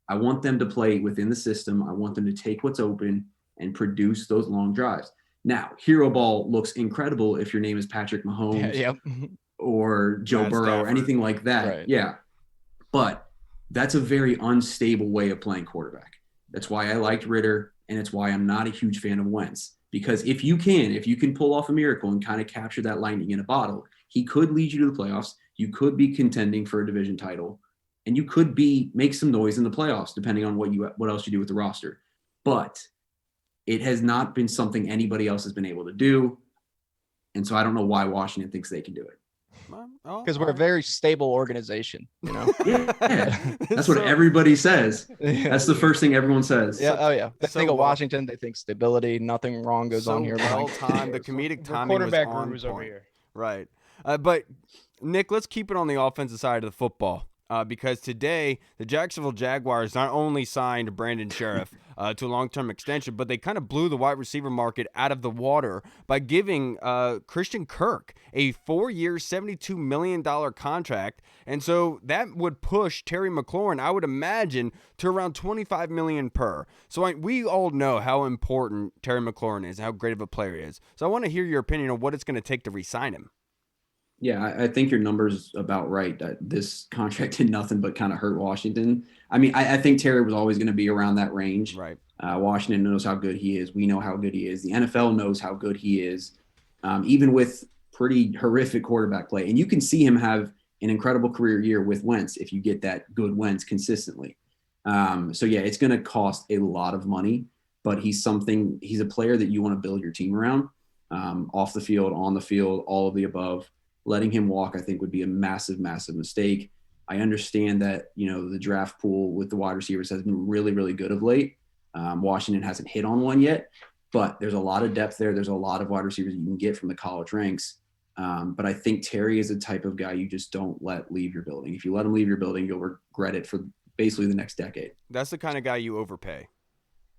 I want them to play within the system. I want them to take what's open and produce those long drives. Now, hero ball looks incredible if your name is Patrick Mahomes or Joe Burrow or anything like that. Right. Yeah. But that's a very unstable way of playing quarterback. That's why I liked Ritter, and it's why I'm not a huge fan of Wentz. Because if you can pull off a miracle and kind of capture that lightning in a bottle, he could lead you to the playoffs. You could be contending for a division title. And you could make some noise in the playoffs, depending on what else you do with the roster. But it has not been something anybody else has been able to do. And so I don't know why Washington thinks they can do it. Because we're a very stable organization, you know? Yeah. That's what everybody says. That's the first thing everyone says. Yeah. Oh, yeah. They think of Washington. They think stability. Nothing wrong goes on here. The whole time, the comedic timing was quarterback on gurus point. over here. Right. But, Nick, let's keep it on the offensive side of the football. Because today, the Jacksonville Jaguars not only signed Brandon Sheriff to a long-term extension, but they kind of blew the wide receiver market out of the water by giving Christian Kirk a 4-year, $72 million contract. And so that would push Terry McLaurin, I would imagine, to around $25 million per. So we all know how important Terry McLaurin is, how great of a player he is. So I want to hear your opinion on what it's going to take to re-sign him. Yeah, I think your number's about right. This contract did nothing but kind of hurt Washington. I mean, I think Terry was always going to be around that range. Right. Washington knows how good he is. We know how good he is. The NFL knows how good he is, even with pretty horrific quarterback play. And you can see him have an incredible career year with Wentz if you get that good Wentz consistently. So, yeah, it's going to cost a lot of money, but he's a player that you want to build your team around, off the field, on the field, all of the above. Letting him walk, I think, would be a massive, massive mistake. I understand that, the draft pool with the wide receivers has been really, really good of late. Washington hasn't hit on one yet, but there's a lot of depth there. There's a lot of wide receivers you can get from the college ranks. But I think Terry is the type of guy you just don't let leave your building. If you let him leave your building, you'll regret it for basically the next decade. That's the kind of guy you overpay.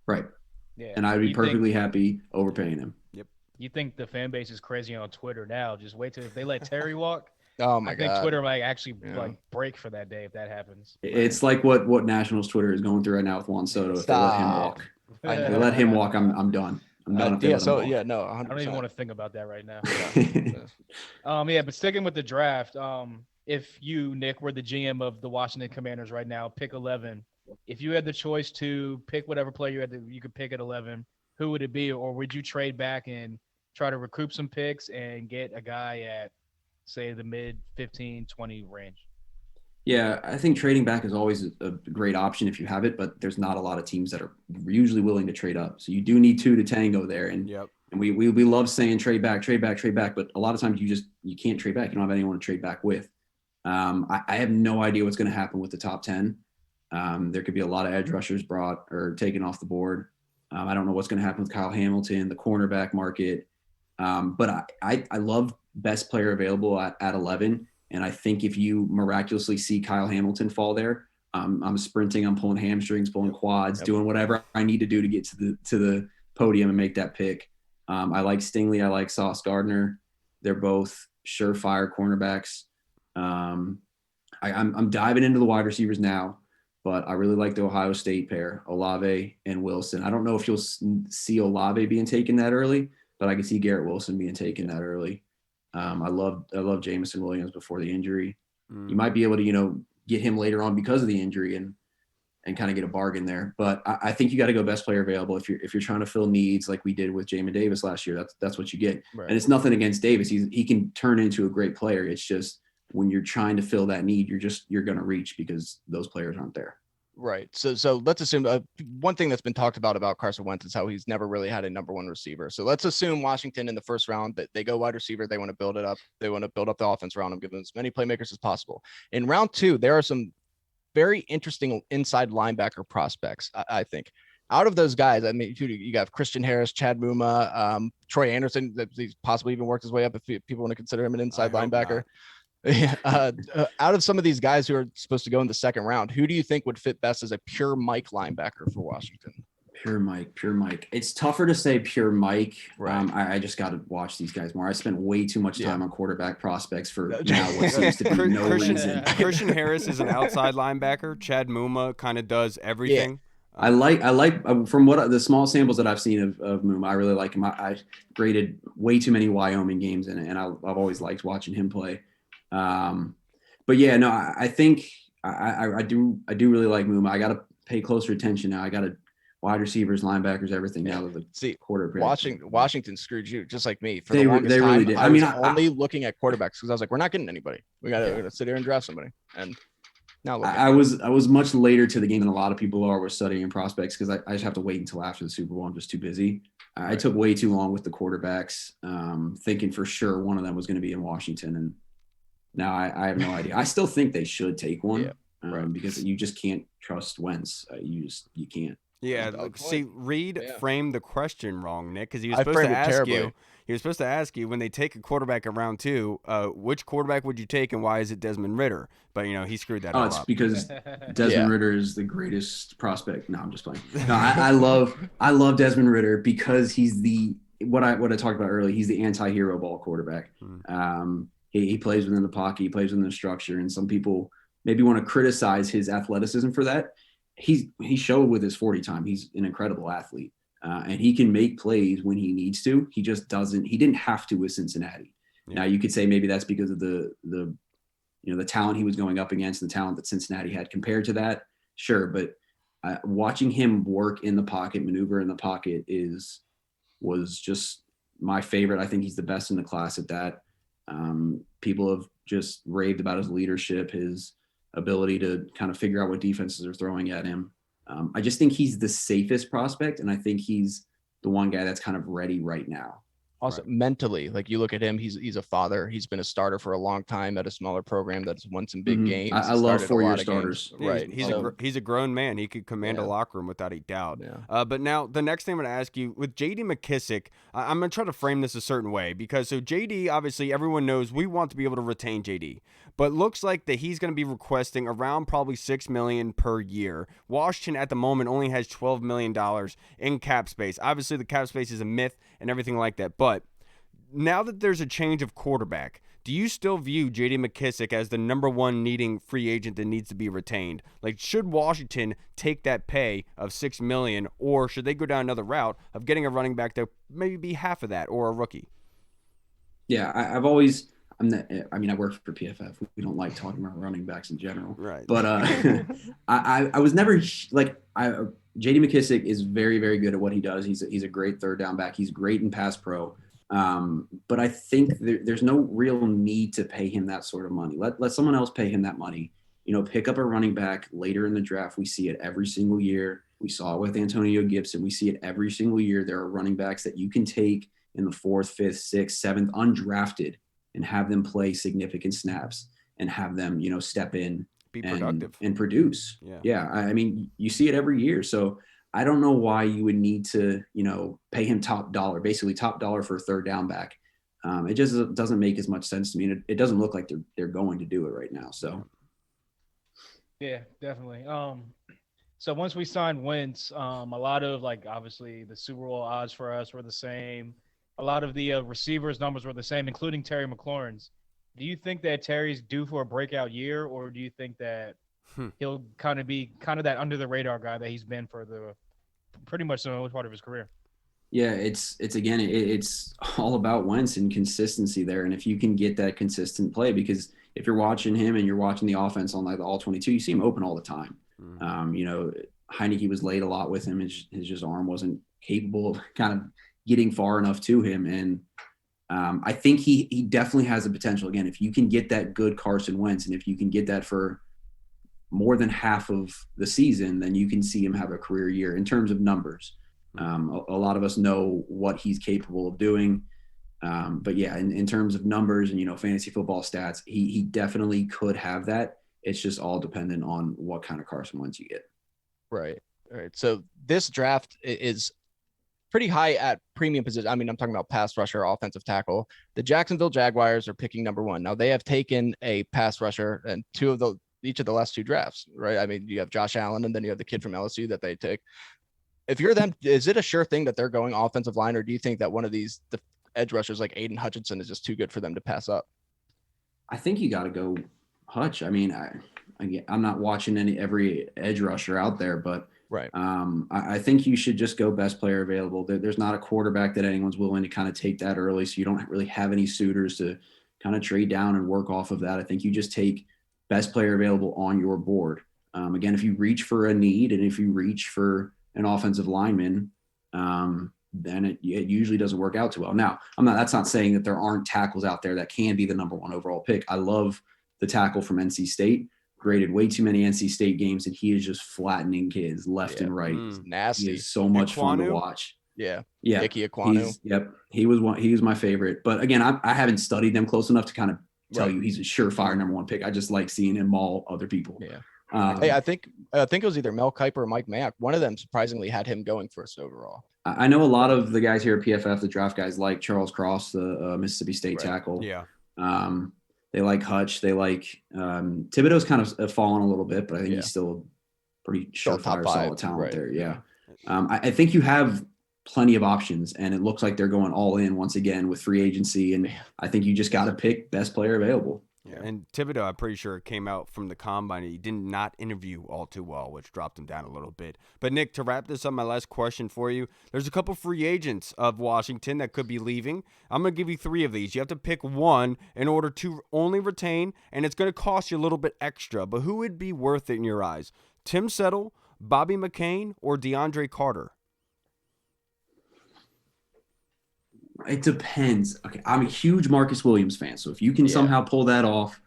Right. Yeah. And I'd be perfectly happy overpaying him. Yep. You think the fan base is crazy on Twitter now? Just wait till if they let Terry walk. Oh my I think God. Twitter might actually break for that day if that happens. It's like what Nationals Twitter is going through right now with Juan Soto. If they let him walk, let him walk. I'm done. I'm done. If they let him walk. 100%. I don't even want to think about that right now. But sticking with the draft, if you, Nick, were the GM of the Washington Commanders right now, pick 11. If you had the choice to pick whatever player you could pick at 11, who would it be? Or would you trade back and try to recoup some picks and get a guy at, say, the mid 15, 20 range? Yeah, I think trading back is always a great option if you have it, but there's not a lot of teams that are usually willing to trade up. So you do need two to tango there. And and we love saying trade back, but a lot of times you can't trade back. You don't have anyone to trade back with. I have no idea what's going to happen with the top 10. There could be a lot of edge rushers brought or taken off the board. I don't know what's going to happen with Kyle Hamilton, the cornerback market. But I love best player available at 11. And I think if you miraculously see Kyle Hamilton fall there, I'm sprinting, I'm pulling hamstrings, pulling quads, doing whatever I need to do to get to the podium and make that pick. I like Stingley. I like Sauce Gardner. They're both surefire cornerbacks. I'm diving into the wide receivers now, but I really like the Ohio State pair, Olave and Wilson. I don't know if you'll see Olave being taken that early, but I can see Garrett Wilson being taken that early. I love Jameson Williams before the injury. You might be able to, get him later on because of the injury and kind of get a bargain there. But I think you got to go best player available if you're trying to fill needs like we did with Jamin Davis last year. That's what you get. Right. And it's nothing against Davis. He can turn into a great player. It's just when you're trying to fill that need, you're going to reach because those players aren't there. Right. So let's assume one thing that's been talked about Carson Wentz is how he's never really had a number one receiver. So let's assume Washington in the first round that they go wide receiver. They want to build it up. They want to build up the offense around him, give them as many playmakers as possible. In round 2, there are some very interesting inside linebacker prospects, I think. Out of those guys, I mean, you got Christian Harris, Chad Muma, Troy Anderson, that he's possibly even worked his way up if people want to consider him an inside linebacker. Out of some of these guys who are supposed to go in the second round, who do you think would fit best as a pure Mike linebacker for Washington? Pure Mike. It's tougher to say pure Mike. Right. I just got to watch these guys more. I spent way too much time on quarterback prospects for now what seems to be no reason. Christian Harris is an outside linebacker. Chad Muma kind of does everything. Yeah. I like from what the small samples that I've seen of Muma, I really like him. I graded way too many Wyoming games and I've always liked watching him play. But yeah, no, I think I do really like Muma. I got to pay closer attention now. I got to wide receivers, linebackers, everything now that the quarterback. Washington screwed you just like me. For they the longest time, really did. I was only looking at quarterbacks because I was like, we're not getting anybody. We got to sit here and draft somebody. And now I was much later to the game than a lot of people were studying prospects because I just have to wait until after the Super Bowl. I'm just too busy. I took way too long with the quarterbacks, thinking for sure one of them was going to be in Washington, and now I have no idea. I still think they should take one because you just can't trust Wentz. You can't. Yeah, see, Reed framed the question wrong, Nick, because he was supposed to ask you. He was supposed to ask you when they take a quarterback at round 2, which quarterback would you take and why is it Desmond Ritter? But he screwed that up. It's because Desmond Ritter is the greatest prospect. No, I'm just playing. No, I love Desmond Ritter because he's what I talked about earlier. He's the anti-hero ball quarterback. He plays within the pocket. He plays within the structure, and some people maybe want to criticize his athleticism for that. He showed with his 40 time. He's an incredible athlete, and he can make plays when he needs to. He just doesn't. He didn't have to with Cincinnati. Yeah. Now you could say maybe that's because of the talent he was going up against, the talent that Cincinnati had compared to that. Sure, but watching him work in the pocket, maneuver in the pocket was just my favorite. I think he's the best in the class at that. People have just raved about his leadership, his ability to kind of figure out what defenses are throwing at him. I just think he's the safest prospect, and I think he's the one guy that's kind of ready right now. Also, mentally, like you look at him, he's a father. He's been a starter for a long time at a smaller program that's won some big games. I love 4-year starters. Right. He's a grown man. He could command a locker room without a doubt. Yeah. But now the next thing I'm going to ask you, with J.D. McKissic, I'm going to try to frame this a certain way because so J.D., obviously everyone knows we want to be able to retain J.D., but looks like that he's going to be requesting around probably $6 million per year. Washington at the moment only has $12 million in cap space. Obviously the cap space is a myth and everything like that, but now that there's a change of quarterback, do you still view J.D. McKissic as the number one needing free agent that needs to be retained? Like, should Washington take that pay of $6 million, or should they go down another route of getting a running back that maybe be half of that or a rookie? Yeah, I work for PFF. We don't like talking about running backs in general. Right. But I was never J.D. McKissic is very, very good at what he does. He's a great third down back. He's great in pass pro. But I think there's no real need to pay him that sort of money. Let someone else pay him that money. Pick up a running back later in the draft. We see it every single year. We saw it with Antonio Gibson. We see it every single year. There are running backs that you can take in the 4th, 5th, 6th, 7th, undrafted, and have them play significant snaps and have them, step in, be productive and produce. Yeah. I mean, you see it every year. So I don't know why you would need to, pay him top dollar for a third down back. It just doesn't make as much sense to me. And it doesn't look like they're going to do it right now. So. Yeah, definitely. So once we signed Wentz, a lot of obviously the Super Bowl odds for us were the same. A lot of the receivers numbers were the same, including Terry McLaurin's. Do you think that Terry's due for a breakout year, or do you think that he'll kind of be that under the radar guy that he's been for the pretty much the most part of his career? Yeah, it's all about Wentz and consistency there. And if you can get that consistent play, because if you're watching him and you're watching the offense on the all 22, you see him open all the time. Heineke was late a lot with him. His arm wasn't capable of kind of getting far enough to him. And I think he definitely has the potential. Again, if you can get that good Carson Wentz, and if you can get that for more than half of the season, then you can see him have a career year in terms of numbers. A lot of us know what he's capable of doing. But yeah, in terms of numbers and, fantasy football stats, he definitely could have that. It's just all dependent on what kind of Carson Wentz you get. Right. All right. So this draft is pretty high at premium position. I mean, I'm talking about pass rusher, offensive tackle. The Jacksonville Jaguars are picking number 1. Now they have taken a pass rusher and each of the last 2 drafts, right? I mean, you have Josh Allen and then you have the kid from LSU that they take. If you're them, is it a sure thing that they're going offensive line, or do you think that one of the edge rushers like Aiden Hutchinson is just too good for them to pass up? I think you got to go Hutch. I mean, I'm not watching every edge rusher out there, but right. I think you should just go best player available. There's not a quarterback that anyone's willing to kind of take that early, so you don't really have any suitors to kind of trade down and work off of that. I think you just take best player available on your board. Again, if you reach for a need and if you reach for an offensive lineman, then it usually doesn't work out too well. Now, that's not saying that there aren't tackles out there that can be the number 1 overall pick. I love the tackle from NC State. Graded way too many NC State games, and he is just flattening kids left and right. Nasty. He is so much fun to watch. Yeah. Nick Akridge. He was my favorite. But again, I haven't studied them close enough to kind of tell you he's a surefire number 1 pick. I just like seeing him maul other people. Yeah. Hey, I think it was either Mel Kiper or Mike Mack. One of them surprisingly had him going first overall. I know a lot of the guys here at PFF, the draft guys, like Charles Cross, the Mississippi State tackle. Yeah. They like Hutch. They like Thibodeau's kind of fallen a little bit, but I think he's still pretty surefire, solid talent there. Yeah. I think you have plenty of options, and it looks like they're going all in once again with free agency. And I think you just got to pick best player available. Yeah. And Thibodeau, I'm pretty sure, came out from the combine. He did not interview all too well, which dropped him down a little bit. But, Nick, to wrap this up, my last question for you. There's a couple free agents of Washington that could be leaving. I'm going to give you 3 of these. You have to pick one in order to only retain, and it's going to cost you a little bit extra. But who would be worth it in your eyes? Tim Settle, Bobby McCain, or DeAndre Carter? It depends. Okay, I'm a huge Marcus Williams fan, so if you can somehow pull that off,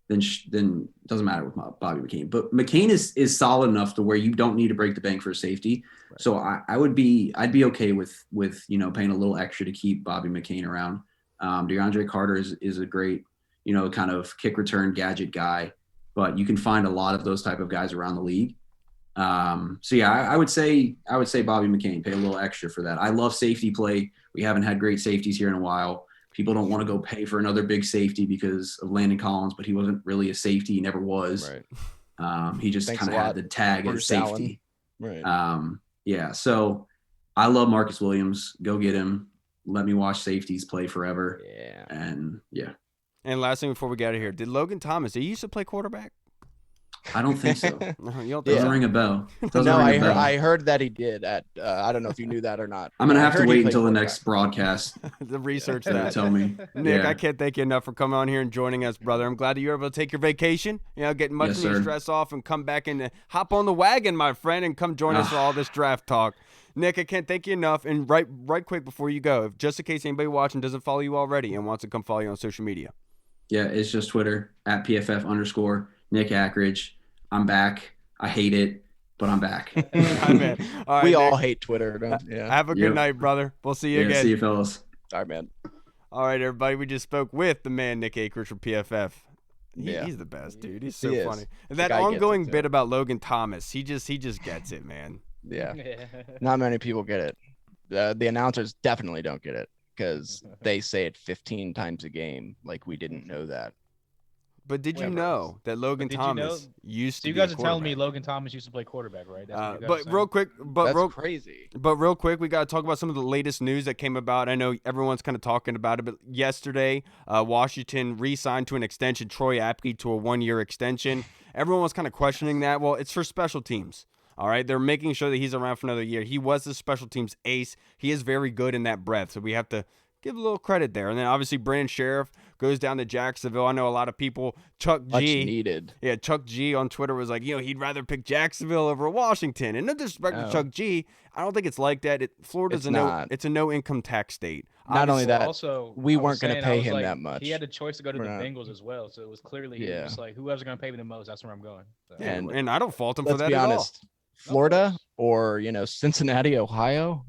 then it doesn't matter with Bobby McCain. But McCain is solid enough to where you don't need to break the bank for safety. Right. So I'd be okay with paying a little extra to keep Bobby McCain around. DeAndre Carter is a great kind of kick return gadget guy, but you can find a lot of those type of guys around the league. So yeah, I would say Bobby McCain, pay a little extra for that. I love safety play. We haven't had great safeties here in a while. People don't want to go pay for another big safety because of Landon Collins, but he wasn't really a safety. He never was. Right. He just kind of had the tag as safety. Allen. Right. Yeah. So I love Marcus Williams. Go get him. Let me watch safeties play forever. Yeah. And yeah. And last thing before we get out of here, did Logan Thomas, he used to play quarterback? I don't think so. No, you don't think Doesn't so? ring a bell. No, I heard that he did at I don't know if you knew that or not. I'm gonna I have to heard he wait played until the quarterback. next broadcast The research to that. tell me. Nick, Yeah. I can't thank you enough for coming on here and joining us, brother. I'm glad that you were able to take your vacation, get much Yes, needed sir. stress off and come back and hop on the wagon, my friend, and come join us for all this draft talk. Nick, I can't thank you enough. And right quick before you go, just in case anybody watching doesn't follow you already and wants to come follow you on social media. Yeah, it's just Twitter at @PFF_ Nick Akridge. I'm back. I hate it, but I'm back. All right, We Nick, all hate Twitter. have a good night, brother. We'll see you again. See you, fellas. All right, man. All right, everybody. We just spoke with the man, Nick Akridge from PFF. Yeah. He's the best, dude. He's so He is. funny. And The that guy gets ongoing it, too. bit about Logan Thomas, he just gets it, man. Yeah. Not many people get it. The announcers definitely don't get it because they say it 15 times a game. Like we didn't know that. But did you know that Logan Did you Thomas know- used So to you be a guys are telling me quarterback? Logan Thomas used to play quarterback, right? That's what you guys are But saying? real quick, That's crazy. But real quick, we got to talk about some of the latest news that came about. I know everyone's kind of talking about it, but yesterday, Washington re-signed to an extension Troy Apke to a 1-year extension. Everyone was kind of questioning that. Well, it's for special teams. All right, they're making sure that he's around for another year. He was the special teams ace. He is very good in that breadth, so we have to give a little credit there. And then obviously Brandon Sheriff goes down to Jacksonville. I know a lot of people. Chuck Much G. needed. Yeah, Chuck G on Twitter was like, he'd rather pick Jacksonville over Washington. And no disrespect to No. Chuck G, I don't think it's like that. Florida's It's a no income tax state. Not only that, also, we I was weren't gonna saying, pay I was him like, that much. He had a choice to go to the We're not- Bengals as well, so it was clearly he Yeah. was like, whoever's going to pay me the most, that's where I'm going. So. And I don't fault him for Let's that be at honest. Florida or Cincinnati, Ohio,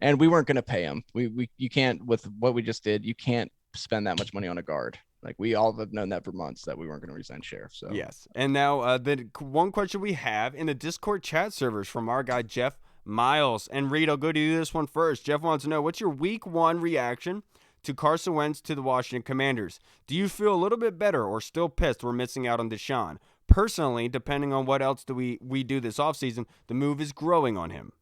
and we weren't going to pay him. You can't, with what we just did, you can't spend that much money on a guard. Like we all have known that for months that we weren't going to resign Sheriff. So Yes. And now the one question we have in the Discord chat servers from our guy Jeff Miles. And Reed, I'll go to you this one first. Jeff wants to know, what's your week 1 reaction to Carson Wentz to the Washington Commanders? Do you feel a little bit better or still pissed we're missing out on Deshaun? Personally, depending on what else we do this offseason, the move is growing on him.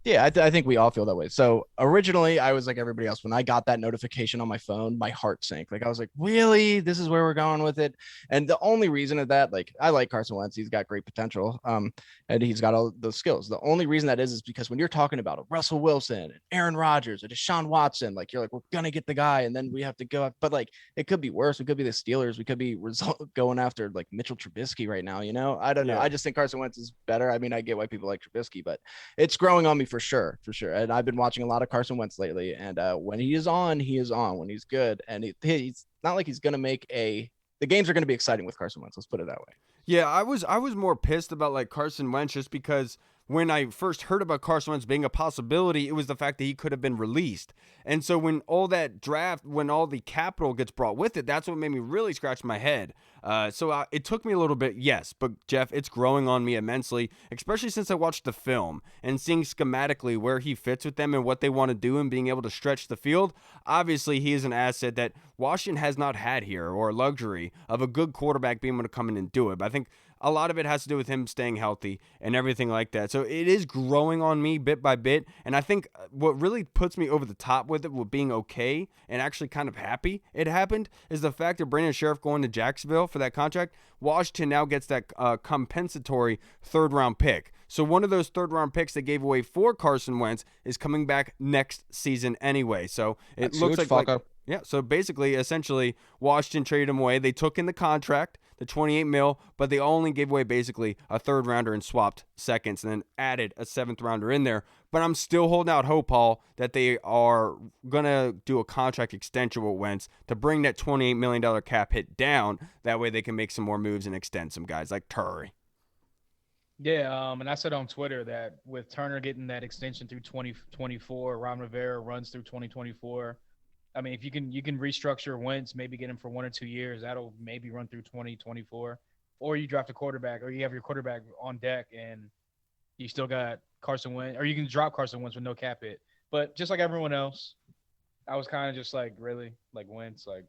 Yeah, I think we all feel that way. So originally, I was like everybody else. When I got that notification on my phone, my heart sank. Like I was like, really? This is where we're going with it? And the only reason of that, like I like Carson Wentz. He's got great potential. And he's got all those skills. The only reason that is because when you're talking about a Russell Wilson, and Aaron Rodgers, or Deshaun Watson, like you're like, we're gonna get the guy, and then we have to go. But like it could be worse. We could be the Steelers. We could be going after like Mitchell Trubisky right now. I don't know. Yeah. I just think Carson Wentz is better. I mean, I get why people like Trubisky, but it's growing on me for sure. And I've been watching a lot of Carson Wentz lately. And when he is on, he is on. When he's good, and he's not like he's gonna make the games are gonna be exciting with Carson Wentz. Let's put it that way. Yeah, I was more pissed about like Carson Wentz just because when I first heard about Carson Wentz being a possibility, it was the fact that he could have been released. And so when all that draft, when all the capital gets brought with it, that's what made me really scratch my head. It took me a little bit, yes, but Jeff, it's growing on me immensely, especially since I watched the film and seeing schematically where he fits with them and what they want to do and being able to stretch the field. Obviously, he is an asset that Washington has not had here, or a luxury of a good quarterback being able to come in and do it. But I think a lot of it has to do with him staying healthy and everything like that. So it is growing on me bit by bit. And I think what really puts me over the top with it, with being okay and actually kind of happy it happened, is the fact that Brandon Sheriff going to Jacksonville for that contract. Washington now gets that compensatory 3rd-round pick. So one of those 3rd-round picks they gave away for Carson Wentz is coming back next season anyway. So it looks like yeah, so basically, essentially, Washington traded him away. They took in the contract, the $28 million, but they only gave away basically a 3rd-rounder and swapped seconds and then added a 7th-rounder in there. But I'm still holding out hope, Paul, that they are going to do a contract extension with Wentz to bring that $28 million cap hit down. That way they can make some more moves and extend some guys like Turry. Yeah, and I said on Twitter that with Turner getting that extension through 2024, Ron Rivera runs through 2024. I mean, if you can restructure Wentz, maybe get him for 1 or 2 years, that'll maybe run through 2024. Or you draft a quarterback, or you have your quarterback on deck, and you still got Carson Wentz, or you can drop Carson Wentz with no cap hit. But just like everyone else, I was kind of just like, really, like Wentz, like,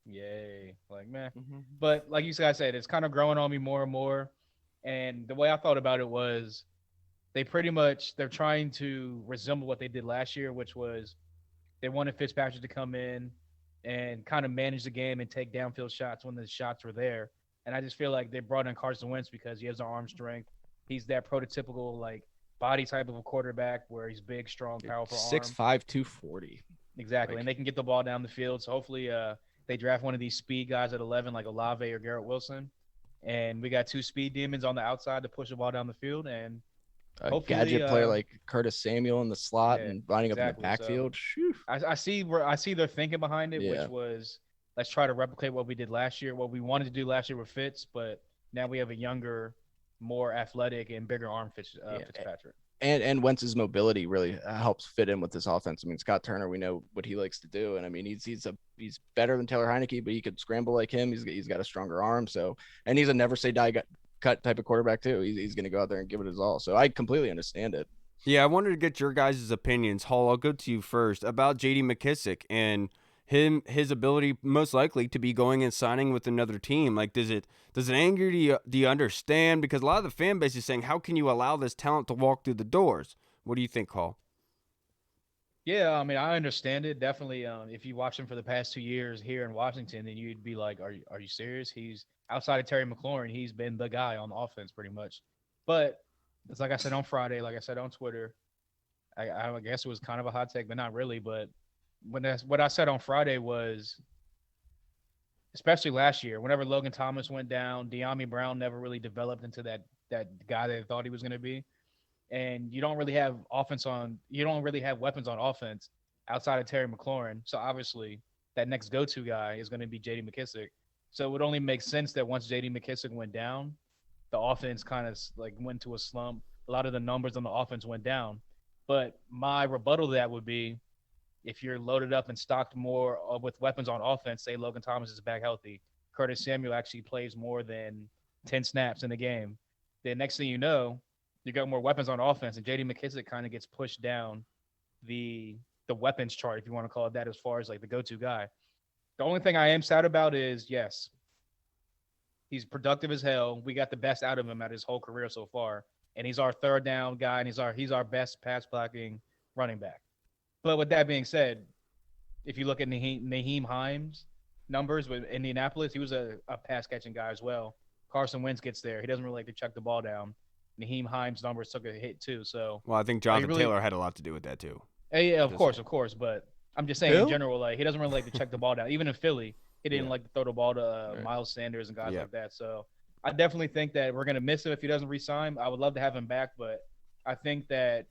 yay, like, man. Mm-hmm. But like you guys said, it's kind of growing on me more and more. And the way I thought about it was, they're trying to resemble what they did last year, which was, they wanted Fitzpatrick to come in and kind of manage the game and take downfield shots when the shots were there. And I just feel like they brought in Carson Wentz because he has the arm strength. He's that prototypical like body type of a quarterback where he's big, strong, powerful 6'5", arm. 240. Exactly, and they can get the ball down the field. So hopefully they draft one of these speed guys at 11 like Olave or Garrett Wilson. And we got 2 speed demons on the outside to push the ball down the field. And a gadget player like Curtis Samuel in the slot and lining up in the backfield. So I see their thinking behind it, which was let's try to replicate what we did last year, what we wanted to do last year with Fitz, but now we have a younger, more athletic and bigger arm Fitzpatrick. And Wentz's mobility really helps fit in with this offense. I mean, Scott Turner, we know what he likes to do, and I mean, he's better than Taylor Heineke, but he could scramble like him. He's got a stronger arm, and he's a never say die cut type of quarterback too. He's going to go out there and give it his all. So I completely understand it. Yeah, I wanted to get your guys' opinions. Hall, I'll go to you first about J.D. McKissic and his ability most likely to be going and signing with another team. Like, does it anger you? Do you understand? Because a lot of the fan base is saying, how can you allow this talent to walk through the doors? What do you think, Hall? Yeah, I mean, I understand it. Definitely, if you watch him for the past 2 years here in Washington, then you'd be like, are you serious? He's outside of Terry McLaurin. He's been the guy on offense pretty much. But it's like I said on Friday, like I said on Twitter, I guess it was kind of a hot take, but not really. But what I said on Friday was, especially last year, whenever Logan Thomas went down, De'Ami Brown never really developed into that guy they thought he was going to be. And you don't really have weapons on offense outside of Terry McLaurin. So obviously that next go-to guy is going to be J.D. McKissic. So it would only make sense that once J.D. McKissic went down, the offense kind of like went to a slump. A lot of the numbers on the offense went down. But my rebuttal to that would be, if you're loaded up and stocked more with weapons on offense, say Logan Thomas is back healthy, Curtis Samuel actually plays more than 10 snaps in a game, then next thing you know, you got more weapons on offense, and J.D. McKissic kind of gets pushed down the weapons chart, if you want to call it that, as far as like the go-to guy. The only thing I am sad about is, yes, he's productive as hell. We got the best out of him at his whole career so far, and he's our third down guy, and he's our best pass blocking running back. But with that being said, if you look at Nyheim Hines' numbers with Indianapolis, he was a pass catching guy as well. Carson Wentz gets there. He doesn't really like to check the ball down. Nyheim Hines' numbers took a hit too. So, well, I think Jonathan Taylor had a lot to do with that too. Yeah, of course. But I'm just saying in general, like, he doesn't really like to check the ball down. Even in Philly, he didn't like to throw the ball to Miles Sanders and guys like that. So I definitely think that we're gonna miss him if he doesn't re-sign. I would love to have him back, but I think that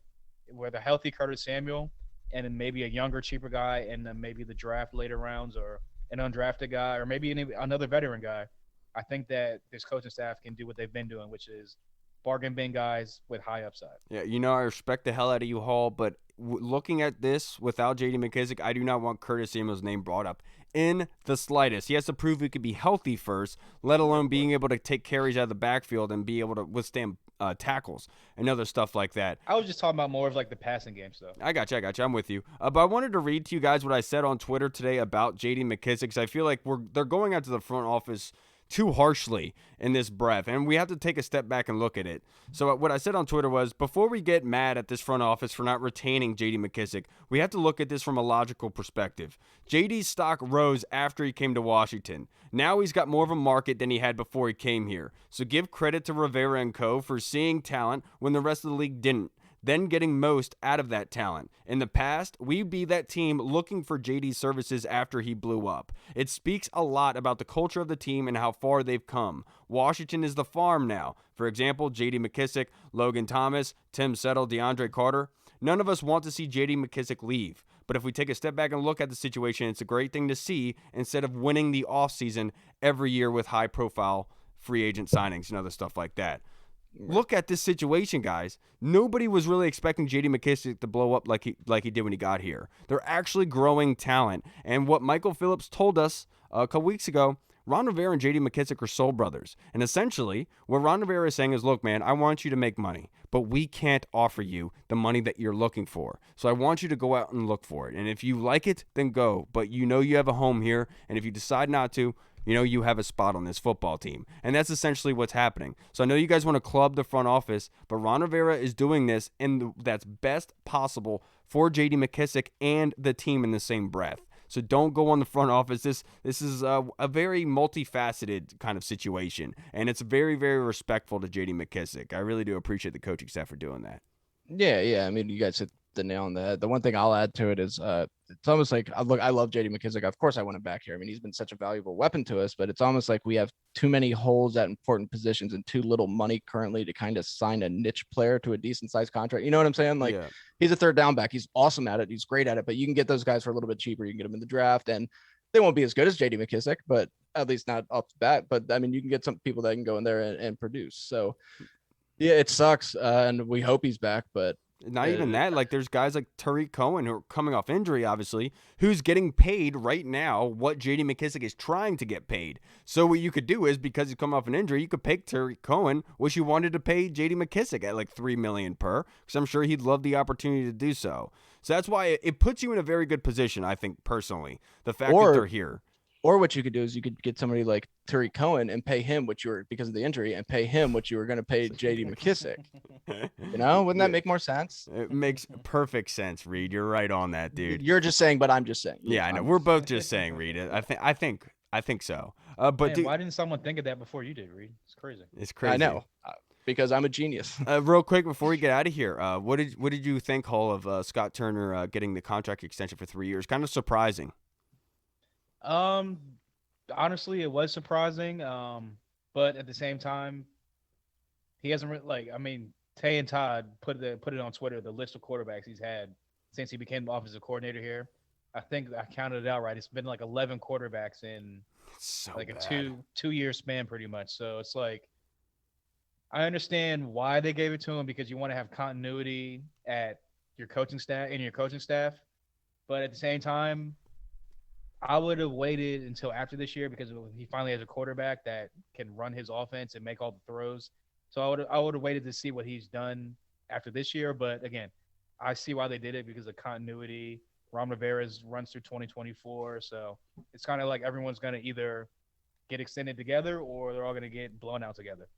with a healthy Curtis Samuel and then maybe a younger, cheaper guy, and then maybe the draft later rounds, or an undrafted guy, or maybe another veteran guy, I think that this coaching staff can do what they've been doing, which is bargain bin guys with high upside. Yeah, I respect the hell out of you, Hall, but looking at this without J.D. McKissic, I do not want Curtis Samuel's name brought up in the slightest. He has to prove he could be healthy first, let alone being able to take carries out of the backfield and be able to withstand tackles and other stuff like that. I was just talking about more of like the passing game stuff. I got you. I'm with you. But I wanted to read to you guys what I said on Twitter today about J.D. McKissic, because I feel like they're going out to the front office too harshly in this breath, and we have to take a step back and look at it. So what I said on Twitter was, before we get mad at this front office for not retaining J.D. McKissic, we have to look at this from a logical perspective. J.D.'s stock rose after he came to Washington. Now he's got more of a market than he had before he came here. So give credit to Rivera and co. for seeing talent when the rest of the league didn't, then getting most out of that talent. In the past, we'd be that team looking for JD's services after he blew up. It speaks a lot about the culture of the team and how far they've come. Washington is the farm now. For example, JD McKissic, Logan Thomas, Tim Settle, DeAndre Carter. None of us want to see JD McKissic leave. But if we take a step back and look at the situation, it's a great thing to see instead of winning the offseason every year with high-profile free agent signings and other stuff like that. Look at this situation, guys. Nobody was really expecting J.D. McKissic to blow up like he did when he got here. They're actually growing talent. And what Michael Phillips told us a couple weeks ago, Ron Rivera and J.D. McKissic are soul brothers. And essentially, what Ron Rivera is saying is, look, man, I want you to make money, but we can't offer you the money that you're looking for. So I want you to go out and look for it. And if you like it, then go. But you know you have a home here. And if you decide not to, you know you have a spot on this football team. And that's essentially what's happening. So I know you guys want to club the front office, but Ron Rivera is doing this that's best possible for J.D. McKissic and the team in the same breath. So don't go on the front office. This is a very multifaceted kind of situation, and it's very, very respectful to J.D. McKissic. I really do appreciate the coaching staff for doing that. Yeah. I mean, you guys hit the nail on the head. The one thing I'll add to it is it's almost like I love JD McKissic. Of course I want him back here. I mean, he's been such a valuable weapon to us, but it's almost like we have too many holes at important positions and too little money currently to kind of sign a niche player to a decent sized contract. You know what I'm saying? Like he's a third down back. He's awesome at it. He's great at it, but you can get those guys for a little bit cheaper. You can get them in the draft and they won't be as good as JD McKissic, but at least not off the bat. But I mean, you can get some people that can go in there and produce. So yeah, it sucks. And we hope he's back, but not even that. Like there's guys like Tariq Cohen who are coming off injury, obviously, who's getting paid right now what J.D. McKissic is trying to get paid. So what you could do is, because he's coming off an injury, you could pay Tariq Cohen what you wanted to pay J.D. McKissic at like $3 million per, because I'm sure he'd love the opportunity to do so. So that's why it puts you in a very good position, I think, personally, the fact that they're here. Or what you could do is you could get somebody like Tariq Cohen and pay him what you were, because of the injury, and pay him what you were going to pay J.D. McKissic. You know, wouldn't that make more sense? It makes perfect sense, Reed. You're right on that, dude. You're just saying, but I'm just saying. Yeah, I know. We're both just saying, Reed. I think so. But Man, why didn't someone think of that before you did, Reed? It's crazy. It's crazy. I know. Because I'm a genius. Real quick before we get out of here, what did you think, Hull, of Scott Turner getting the contract extension for 3 years? Kind of surprising. Honestly, it was surprising. But at the same time, he hasn't really, I mean, Tay and Todd put it on Twitter, the list of quarterbacks he's had since he became the offensive coordinator here. I think I counted it out right. It's been like 11 quarterbacks in a two-year span pretty much. So it's like, I understand why they gave it to him, because you want to have continuity at your coaching staff. But at the same time, I would have waited until after this year, because he finally has a quarterback that can run his offense and make all the throws. So I would have waited to see what he's done after this year. But again, I see why they did it, because of continuity. Rivera runs through 2024, so it's kind of like everyone's going to either get extended together or they're all going to get blown out together.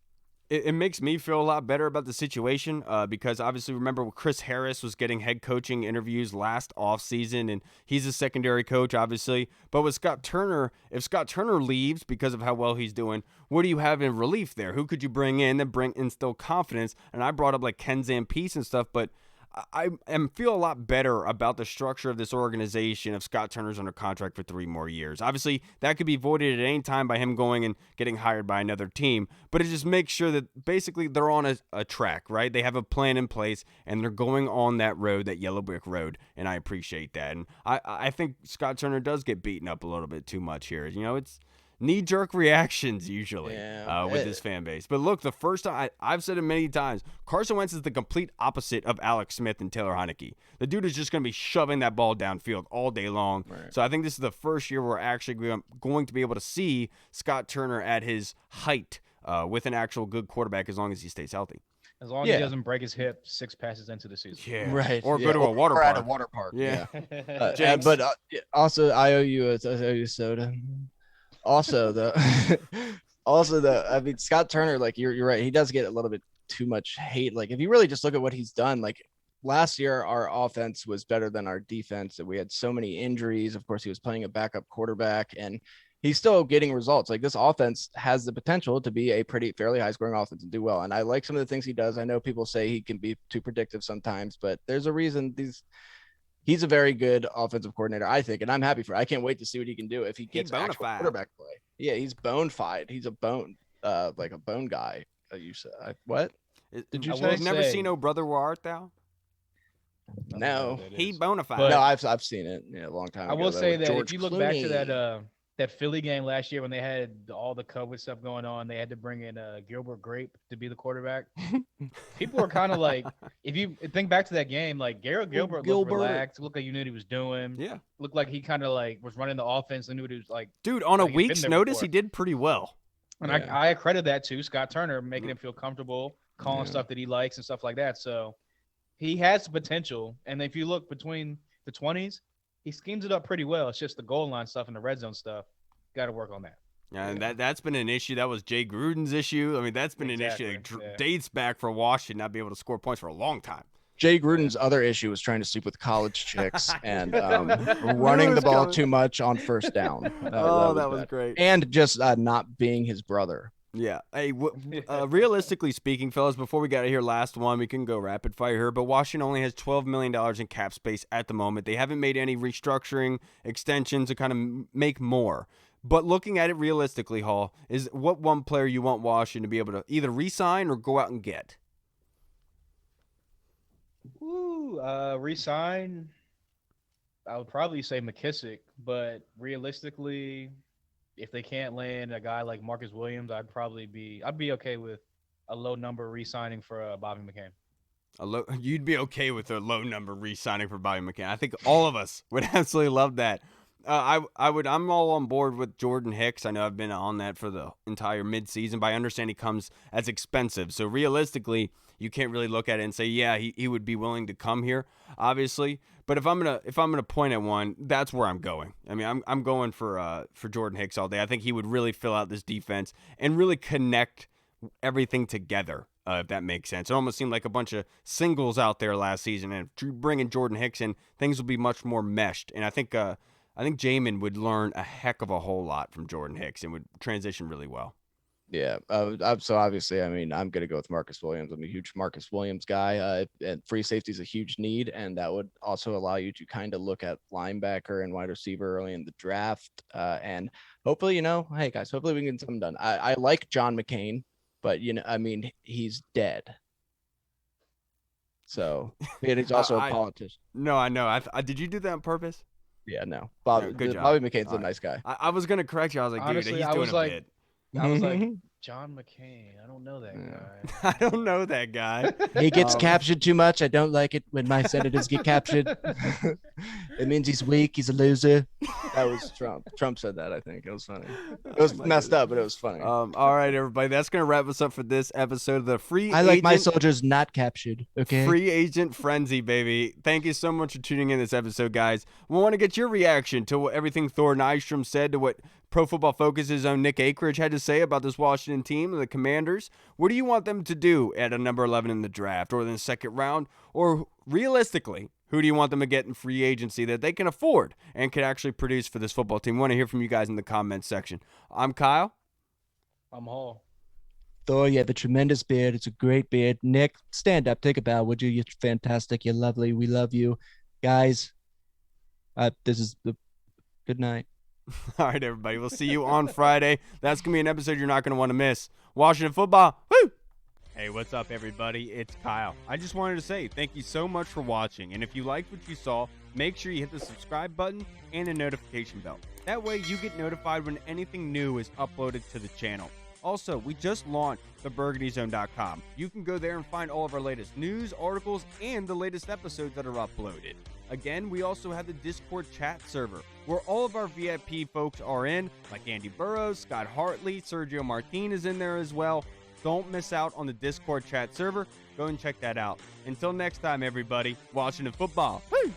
It makes me feel a lot better about the situation because obviously, remember, Chris Harris was getting head coaching interviews last offseason, and he's a secondary coach, obviously. But with Scott Turner, if Scott Turner leaves because of how well he's doing, what do you have in relief there? Who could you bring in that instill confidence? And I brought up like Ken Zampese and stuff, but I feel a lot better about the structure of this organization if Scott Turner's under contract for 3 more years. Obviously, that could be voided at any time by him going and getting hired by another team, but it just makes sure that basically they're on a track, right? They have a plan in place, and they're going on that road, that yellow brick road, and I appreciate that. And I think Scott Turner does get beaten up a little bit too much here. You know, it's knee-jerk reactions usually with this fan base. But look, the first time, I've said it many times, Carson Wentz is the complete opposite of Alex Smith and Taylor Heineke. The dude is just going to be shoving that ball downfield all day long. Right. So I think this is the first year we're actually going to be able to see Scott Turner at his height with an actual good quarterback, as long as he stays healthy. As long as he doesn't break his hip 6 passes into the season. Yeah. Right. Or go to a water park. At a water park. Yeah. But also, I owe you a soda. Also, I mean, Scott Turner, like you're right. He does get a little bit too much hate. Like if you really just look at what he's done, like last year, our offense was better than our defense, and we had so many injuries. Of course, he was playing a backup quarterback, and he's still getting results. Like this offense has the potential to be a fairly high scoring offense and do well. And I like some of the things he does. I know people say he can be too predictive sometimes, but there's a reason he's a very good offensive coordinator, I think, and I'm happy for it. I can't wait to see what he can do if he gets actual quarterback play. Yeah, he's bone-fied. He's a bone, like a bone guy. You said what? Did you say? You've never seen "Oh Brother, Where Art Thou"? No, he bona-fide. No, I've seen it. Yeah, a long time ago. I will say that George if you look back to that Philly game last year when they had all the COVID stuff going on, they had to bring in Gilbert Grape to be the quarterback. People were kind of like, if you think back to that game, like Gilbert looked relaxed, looked like you knew what he was doing. Yeah, looked like he kind of like was running the offense and knew what he was like. Dude, on a week's notice, he did pretty well. And I accredit that to Scott Turner, making him feel comfortable, calling stuff that he likes and stuff like that. So he has the potential. And if you look between the 20s, he schemes it up pretty well. It's just the goal line stuff and the red zone stuff. Got to work on that. Yeah, and that's been an issue. That was Jay Gruden's issue. I mean, that's been an issue that dates back for Washington not being able to score points for a long time. Jay Gruden's other issue was trying to sleep with college chicks and running the ball too much on first down. That was great. And just not being his brother. Yeah. Hey, realistically speaking, fellas, before we got out of here, last one, we can go rapid fire here, but Washington only has $12 million in cap space at the moment. They haven't made any restructuring extensions to kind of make more. But looking at it realistically, Hall, is what one player you want Washington to be able to either re-sign or go out and get? Re-sign, I would probably say McKissic, but realistically, if they can't land a guy like Marcus Williams, I'd be okay with a low number re-signing for Bobby McCain. You'd be okay with a low number re-signing for Bobby McCain. I think all of us would absolutely love that. I'm all on board with Jordan Hicks. I know I've been on that for the entire midseason, but I understand he comes as expensive. So realistically, you can't really look at it and say, yeah, he would be willing to come here, obviously. But if I'm gonna point at one, that's where I'm going. I mean, I'm going for Jordan Hicks all day. I think he would really fill out this defense and really connect everything together, if that makes sense. It almost seemed like a bunch of singles out there last season, and bringing Jordan Hicks in, things will be much more meshed. And I think Jamin would learn a heck of a whole lot from Jordan Hicks and would transition really well. Yeah. So obviously, I mean, I'm going to go with Marcus Williams. I'm a huge Marcus Williams guy. And free safety is a huge need. And that would also allow you to kind of look at linebacker and wide receiver early in the draft. And hopefully, hey guys, hopefully we can get something done. I like John McCain, but I mean, he's dead. So he's also a politician. No, I know. Did you do that on purpose? Yeah, no. Bobby McCain's a nice guy. I was going to correct you. I was like, honestly, dude, he's doing a bit. I was like, John McCain. I don't know that guy. I don't know that guy. He gets captured too much. I don't like it when my senators get captured. It means he's weak. He's a loser. That was Trump. Trump said that, I think. It was funny. It was messed up, but it was funny. All right, everybody. That's going to wrap us up for this episode of the Free I like my soldiers not captured, okay? Free Agent Frenzy, baby. Thank you so much for tuning in this episode, guys. We want to get your reaction to everything Thor Nystrom said, to what Pro Football Focus's own Nick Akridge had to say about this Washington team, the Commanders. What do you want them to do at a number 11 in the draft or in the second round? Or realistically, who do you want them to get in free agency that they can afford and can actually produce for this football team? We want to hear from you guys in the comments section. I'm Kyle. I'm Hall. Thor, you have a tremendous beard. It's a great beard. Nick, stand up. Take a bow, would you? You're fantastic. You're lovely. We love you. Guys, this is the good night. All right, everybody. We'll see you on Friday. That's going to be an episode you're not going to want to miss. Washington football. Woo! Hey, what's up, everybody? It's Kyle. I just wanted to say thank you so much for watching. And if you liked what you saw, make sure you hit the subscribe button and the notification bell. That way you get notified when anything new is uploaded to the channel. Also, we just launched theburgundyzone.com. You can go there and find all of our latest news, articles, and the latest episodes that are uploaded. Again, we also have the Discord chat server, where all of our VIP folks are in, like Andy Burrows, Scott Hartley, Sergio Martin is in there as well. Don't miss out on the Discord chat server. Go and check that out. Until next time, everybody, Washington football. Woo!